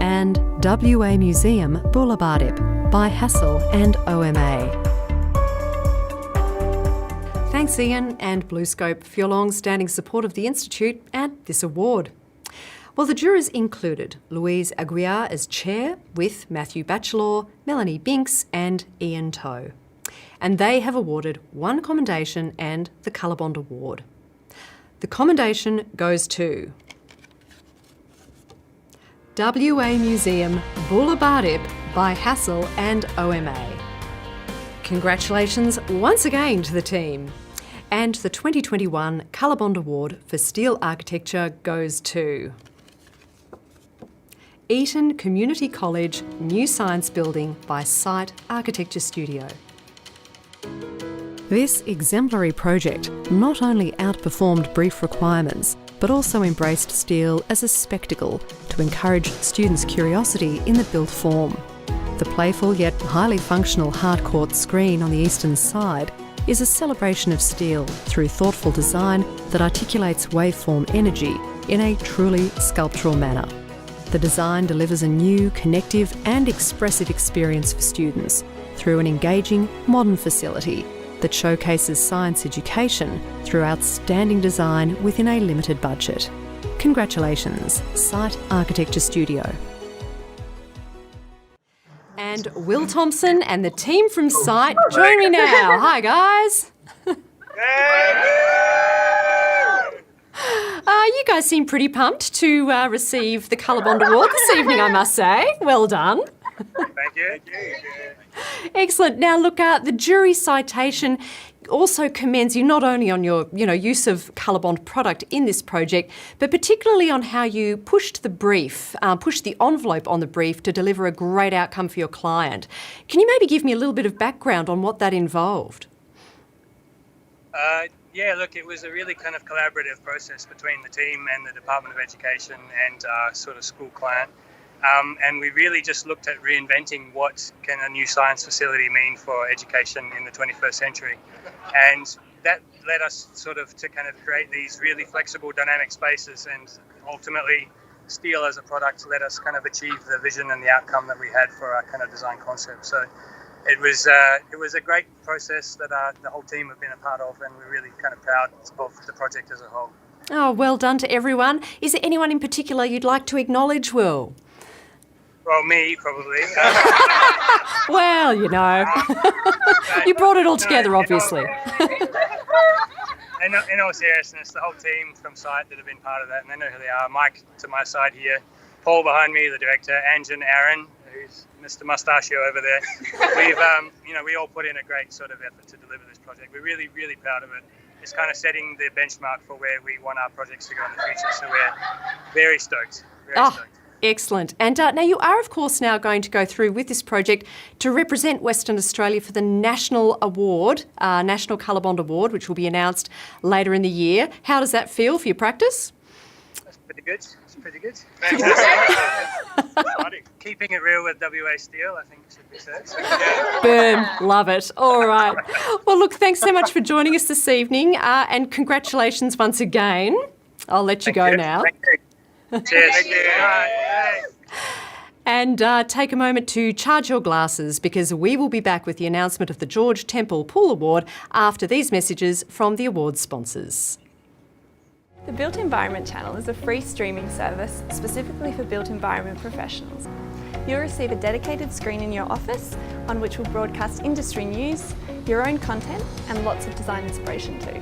And WA Museum Boulabardip by Hassel and OMA. Thanks, Ian and BlueScope, for your long-standing support of the Institute and this award. Well, the jurors included Louise Aguiar as chair, with Matthew Batchelor, Melanie Binks and Ian Tho. And they have awarded one commendation and the COLORBOND Award. The commendation goes to WA Museum Boulabardip by Hassel and OMA. Congratulations once again to the team. And the 2021 COLORBOND Award for Steel Architecture goes to Eton Community College New Science Building by Site Architecture Studio. This exemplary project not only outperformed brief requirements, but also embraced steel as a spectacle to encourage students' curiosity in the built form. The playful yet highly functional hardcourt screen on the eastern side is a celebration of steel through thoughtful design that articulates waveform energy in a truly sculptural manner. The design delivers a new, connective and expressive experience for students through an engaging, modern facility that showcases science education through outstanding design within a limited budget. Congratulations, Site Architecture Studio. And Will Thompson and the team from Site join me now. Hi, guys. You guys seem pretty pumped to receive the COLORBOND Award this evening, I must say. Well done. Thank you. Excellent. Now, look, the jury citation also commends you not only on your, use of COLORBOND product in this project, but particularly on how you pushed the brief, pushed the envelope on the brief to deliver a great outcome for your client. Can you maybe give me a little bit of background on what that involved? Yeah, look, it was a really kind of collaborative process between the team and the Department of Education and our sort of school client. And we really just looked at reinventing what can a new science facility mean for education in the 21st century. And that led us sort of to kind of create these really flexible dynamic spaces, and ultimately steel as a product let us kind of achieve the vision and the outcome that we had for our kind of design concept. So it was a great process that the whole team have been a part of, and we're really kind of proud of the project as a whole. Oh, well done to everyone. Is there anyone in particular you'd like to acknowledge, Will? Well, me, probably. Well, you brought it all together, obviously. In all seriousness, the whole team from Site that have been part of that, and they know who they are. Mike to my side here, Poole behind me, the director, Ange and Aaron, who's Mr. Mustachio over there. We've, we all put in a great sort of effort to deliver this project. We're really, really proud of it. It's kind of setting the benchmark for where we want our projects to go in the future. So we're very stoked. Stoked. Excellent. And now you are, of course, now going to go through with this project to represent Western Australia for the National Award, National COLORBOND Award, which will be announced later in the year. How does that feel for your practice? That's pretty good. It's pretty good. Keeping it real with WA Steel, I think should be said. So, yeah. Boom. Love it. All right. Well, look, thanks so much for joining us this evening, and congratulations once again. I'll let you go now. Thank you. Cheers. Thank you. And take a moment to charge your glasses, because we will be back with the announcement of the George Temple Poole Award after these messages from the award sponsors. The Built Environment channel is a free streaming service specifically for built environment professionals. You'll receive a dedicated screen in your office on which will broadcast industry news, your own content, and lots of design inspiration too.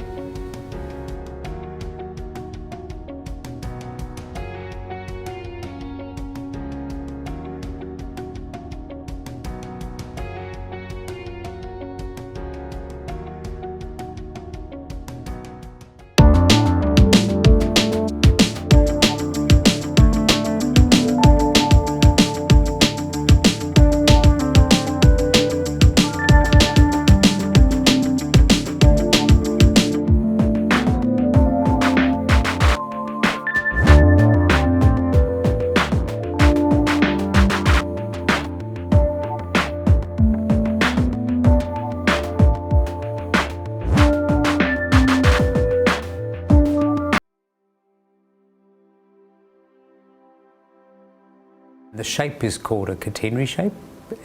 The shape is called a catenary shape,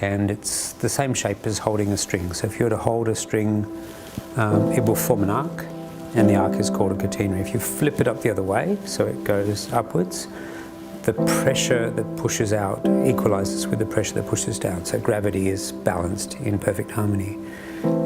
and it's the same shape as holding a string. So if you were to hold a string, it will form an arc, and the arc is called a catenary. If you flip it up the other way, so it goes upwards, the pressure that pushes out equalises with the pressure that pushes down. So gravity is balanced in perfect harmony.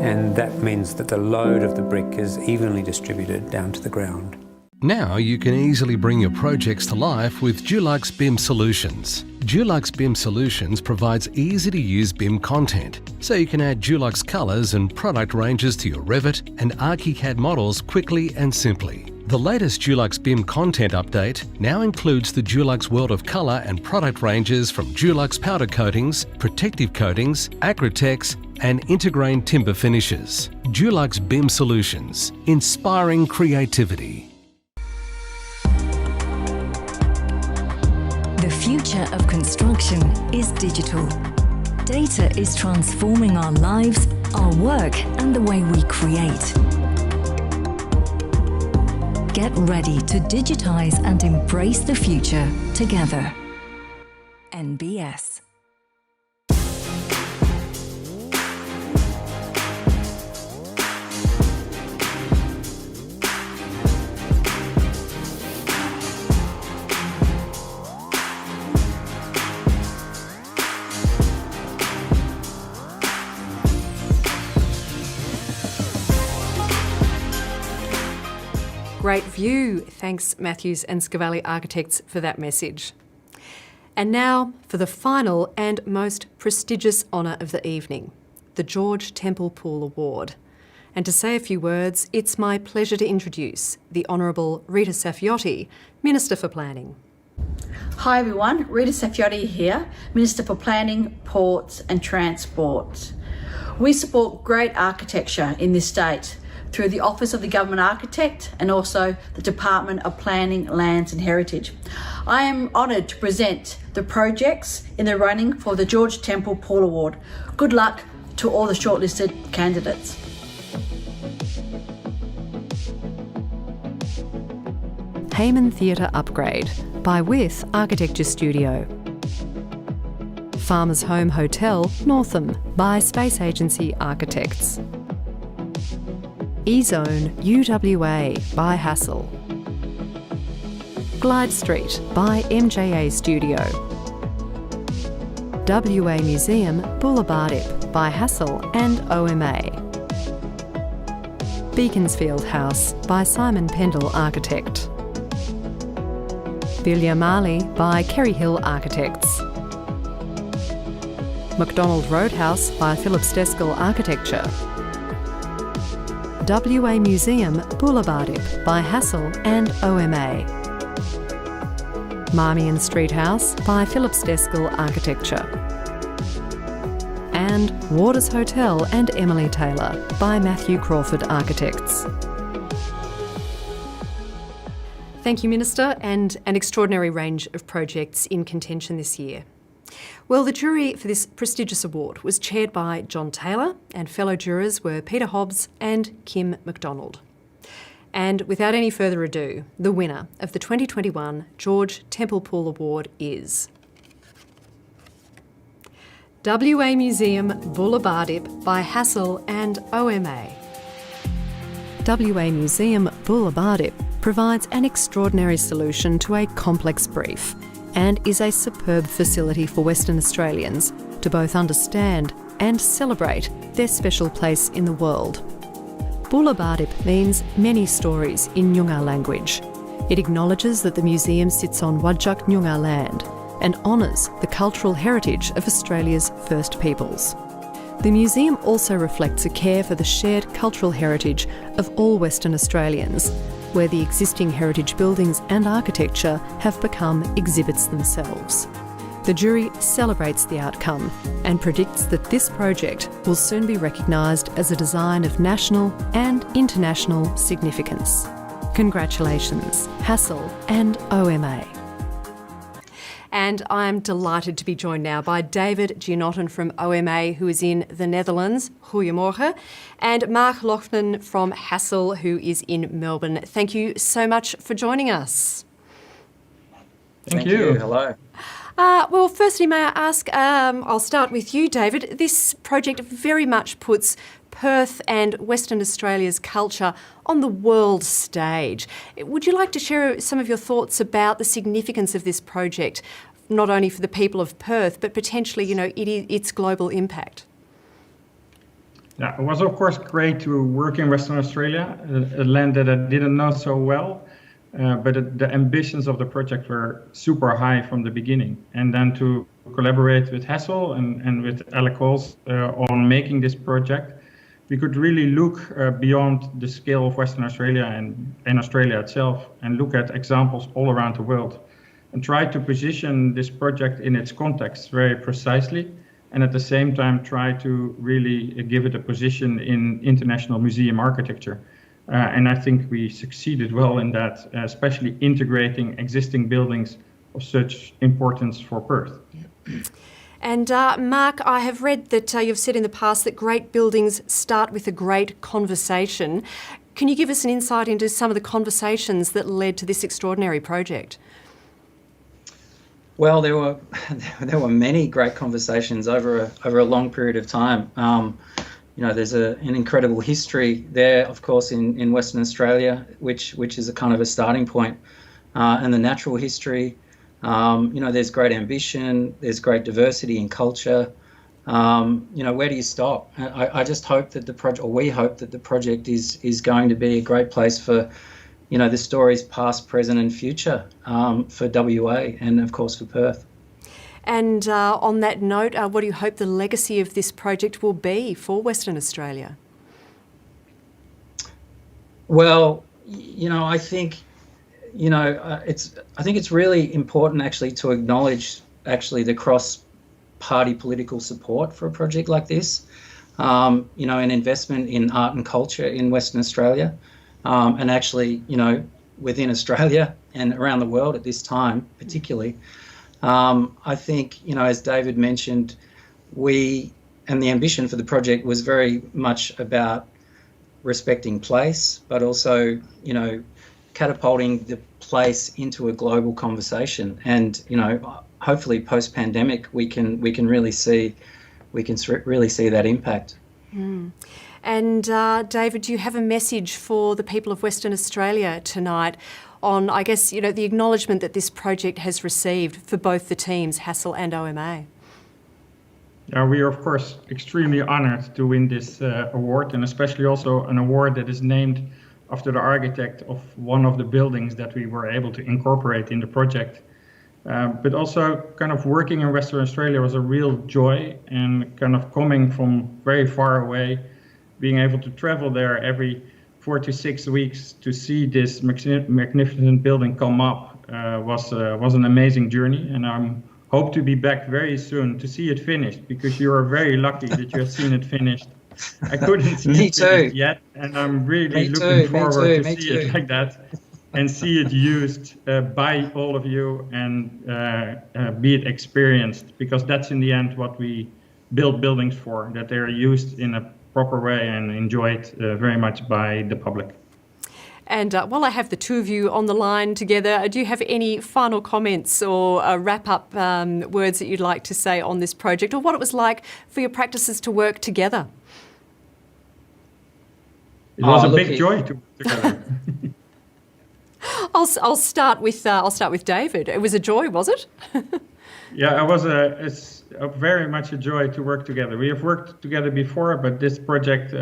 And that means that the load of the brick is evenly distributed down to the ground. Now you can easily bring your projects to life with Dulux BIM Solutions. Dulux BIM Solutions provides easy-to-use BIM content, so you can add Dulux colours and product ranges to your Revit and ArchiCAD models quickly and simply. The latest Dulux BIM content update now includes the Dulux World of Colour and product ranges from Dulux powder coatings, protective coatings, Acrotex and Intergrain timber finishes. Dulux BIM Solutions, inspiring creativity. future of construction is digital. Data is transforming our lives, our work, and the way we create. Get ready to digitize and embrace the future together. NBS. Great view. Thanks, Matthews and Scavalli Architects, for that message. And now for the final and most prestigious honour of the evening, the George Temple Poole Award. And to say a few words, it's my pleasure to introduce the Honourable Rita Saffioti, Minister for Planning. Hi everyone, Rita Saffioti here, Minister for Planning, Ports and Transport. We support great architecture in this state through the Office of the Government Architect and also the Department of Planning, Lands and Heritage. I am honoured to present the projects in the running for the George Temple Poole Award. Good luck to all the shortlisted candidates. Hayman Theatre Upgrade by With Architecture Studio. Farmers Home Hotel, Northam by Space Agency Architects. E-Zone UWA by Hassel. Glide Street by MJA Studio. WA Museum Boulevardiep by Hassel and OMA. Beaconsfield House by Simon Pendle Architect. Villiers Marley by Kerry Hill Architects. McDonald Roadhouse by Philip Steskell Architecture. WA Museum Boulevardiep by Hassel and OMA. Marmion Street House by Philip Steskell Architecture. And Waters Hotel and Emily Taylor by Matthew Crawford Architects. Thank you, Minister, and an extraordinary range of projects in contention this year. Well, the jury for this prestigious award was chaired by John Taylor, and fellow jurors were Peter Hobbs and Kim MacDonald. And without any further ado, the winner of the 2021 George Temple Poole Award is WA Museum Boulevardiep by Hassel and OMA. WA Museum Boulevardiep provides an extraordinary solution to a complex brief and is a superb facility for Western Australians to both understand and celebrate their special place in the world. Boulevardiep means many stories in Nyungar language. It acknowledges that the museum sits on Wadjuk Nyungar land and honours the cultural heritage of Australia's First Peoples. The museum also reflects a care for the shared cultural heritage of all Western Australians, where the existing heritage buildings and architecture have become exhibits themselves. The jury celebrates the outcome and predicts that this project will soon be recognised as a design of national and international significance. Congratulations, Hassel and OMA. And I'm delighted to be joined now by David Gianotten from OMA, who is in the Netherlands, Goedemorgen, and Mark Loughnan from Hassel, who is in Melbourne. Thank you so much for joining us. Thank you. Hello. Well, firstly, may I ask, I'll start with you, David. This project very much puts Perth and Western Australia's culture on the world stage. Would you like to share some of your thoughts about the significance of this project, not only for the people of Perth, but potentially, its global impact? Yeah, it was of course great to work in Western Australia, a land that I didn't know so well, but the ambitions of the project were super high from the beginning. And then to collaborate with Hassel and with Alec Halls on making this project, we could really look beyond the scale of Western Australia and Australia itself and look at examples all around the world and try to position this project in its context very precisely, and at the same time try to really give it a position in international museum architecture. And I think we succeeded well in that, especially integrating existing buildings of such importance for Perth. And Mark, I have read that you've said in the past that great buildings start with a great conversation. Can you give us an insight into some of the conversations that led to this extraordinary project? Well, there were many great conversations over a long period of time. There's an incredible history there, of course, in Western Australia, which is a kind of a starting point, and the natural history. There's great ambition, there's great diversity in culture. Where do you stop? I just hope that the project, or we hope that the project is going to be a great place for, the stories past, present and future for WA and of course for Perth. And on that note, what do you hope the legacy of this project will be for Western Australia? Well, I think it's really important actually to acknowledge the cross-party political support for a project like this. An investment in art and culture in Western Australia, and actually, within Australia and around the world at this time, particularly. I think, as David mentioned, the ambition for the project was very much about respecting place, but also, catapulting the place into a global conversation. And, hopefully post-pandemic, we can really see that impact. Mm. And David, do you have a message for the people of Western Australia tonight on, I guess, the acknowledgement that this project has received for both the teams, Hassel and OMA? We are, of course, extremely honoured to win this award, and especially also an award that is named after the architect of one of the buildings that we were able to incorporate in the project. But also kind of working in Western Australia was a real joy, and kind of coming from very far away, being able to travel there every 4 to 6 weeks to see this magnificent building come up was an amazing journey, and I hope to be back very soon to see it finished, because you are very lucky that you have seen it finished. I couldn't see it finished yet, and I'm really looking forward to see it like that and see it used by all of you and be it experienced, because that's in the end what we build buildings for, that they're used in a proper way and enjoyed very much by the public. And while I have the two of you on the line together, do you have any final comments or wrap-up words that you'd like to say on this project, or what it was like for your practices to work together? It was a big joy to work together. I'll start with David. It was a joy, was it? Yeah, it's very much a joy to work together. We have worked together before, but this project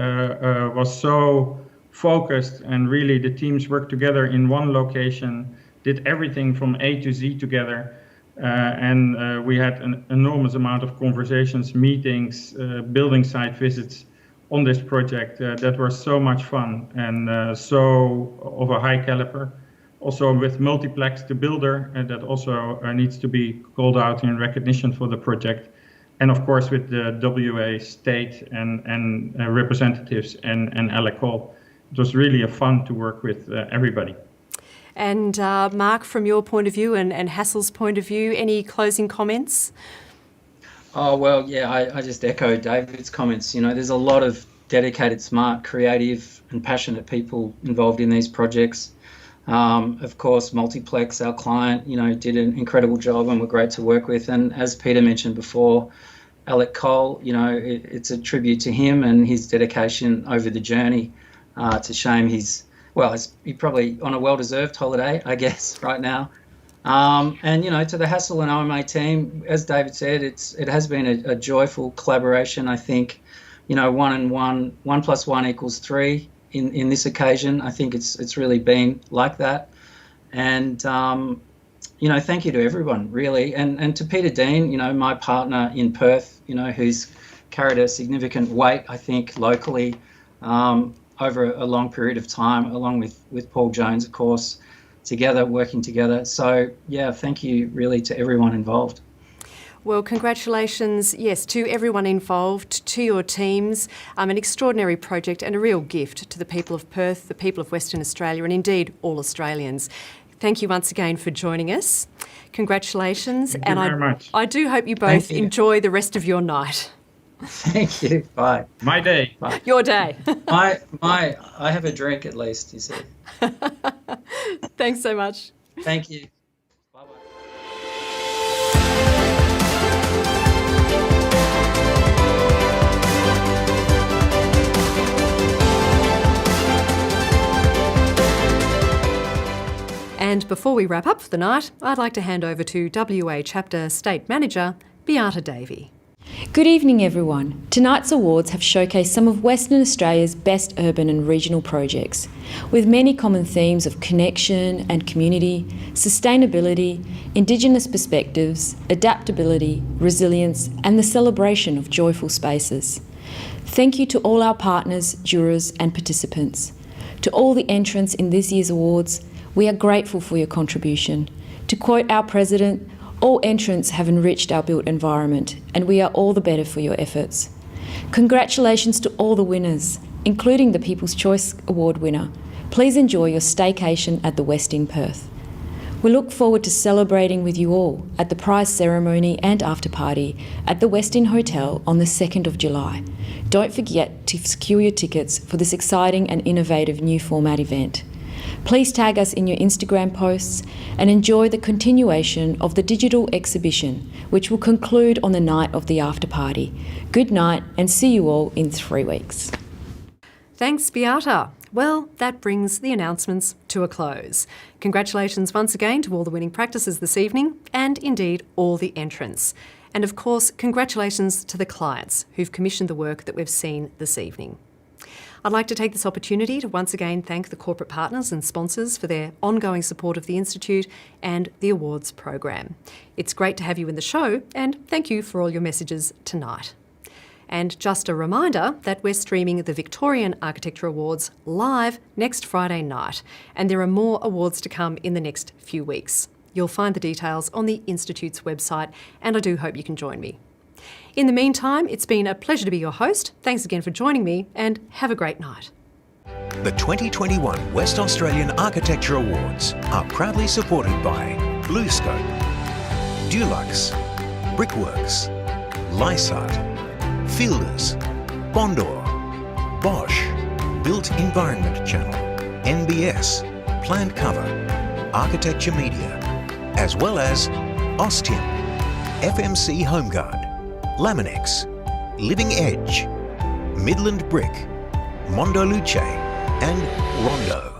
was so focused, and really the teams worked together in one location, did everything from A to Z together, and we had an enormous amount of conversations, meetings, building site visits on this project that were so much fun and so of a high caliber. Also with Multiplex, the builder, that also needs to be called out in recognition for the project. And of course with the WA state and representatives and Alecol. It was really a fun to work with everybody. And Mark, from your point of view and Hassel's point of view, any closing comments? Oh, well, yeah, I just echo David's comments. There's a lot of dedicated, smart, creative and passionate people involved in these projects. Of course, Multiplex, our client, did an incredible job and were great to work with. And as Peter mentioned before, Alec Cole, it's a tribute to him and his dedication over the journey. It's a shame he's probably on a well-deserved holiday, I guess, right now. And, to the Hassel and OMA team, as David said, it has been a joyful collaboration. I think, 1 plus 1 equals 3. In this occasion, I think it's really been like that, and thank you to everyone really, and to Peter Dean, my partner in Perth, who's carried a significant weight, I think, locally over a long period of time, along with Paul Jones, of course, working together. So yeah, thank you really to everyone involved. Well, congratulations, yes, to everyone involved, to your teams, an extraordinary project and a real gift to the people of Perth, the people of Western Australia, and indeed all Australians. thank you once again for joining us. Congratulations. Thank you very much. I do hope you both enjoy the rest of your night. Thank you. Bye. My day. Bye. Your day. I have a drink at least, you see. Thanks so much. Thank you. And before we wrap up for the night, I'd like to hand over to WA Chapter State Manager, Beata Davey. Good evening, everyone. Tonight's awards have showcased some of Western Australia's best urban and regional projects, with many common themes of connection and community, sustainability, Indigenous perspectives, adaptability, resilience, and the celebration of joyful spaces. Thank you to all our partners, jurors, and participants. To all the entrants in this year's awards, we are grateful for your contribution. To quote our President, all entrants have enriched our built environment, and we are all the better for your efforts. Congratulations to all the winners, including the People's Choice Award winner. Please enjoy your staycation at the West in Perth. We look forward to celebrating with you all at the prize ceremony and after party at the Westin Hotel on the 2nd of July. Don't forget to secure your tickets for this exciting and innovative new format event. Please tag us in your Instagram posts and enjoy the continuation of the digital exhibition, which will conclude on the night of the after party. Good night and see you all in 3 weeks. Thanks, Beata. Well, that brings the announcements to a close. Congratulations once again to all the winning practices this evening and indeed all the entrants. And of course, congratulations to the clients who've commissioned the work that we've seen this evening. I'd like to take this opportunity to once again thank the corporate partners and sponsors for their ongoing support of the Institute and the awards program. It's great to have you in the show, and thank you for all your messages tonight. And just a reminder that we're streaming the Victorian Architecture Awards live next Friday night, and there are more awards to come in the next few weeks. You'll find the details on the Institute's website, and I do hope you can join me. In the meantime, it's been a pleasure to be your host. Thanks again for joining me, and have a great night. The 2021 West Australian Architecture Awards are proudly supported by BlueScope, Dulux, Brickworks, Lysart, Fielders, Bondor, Bosch, Built Environment Channel, NBS, Plant Cover, Architecture Media, as well as Austin, FMC Homeguard, Laminex, Living Edge, Midland Brick, Mondo Luce, and Rondo.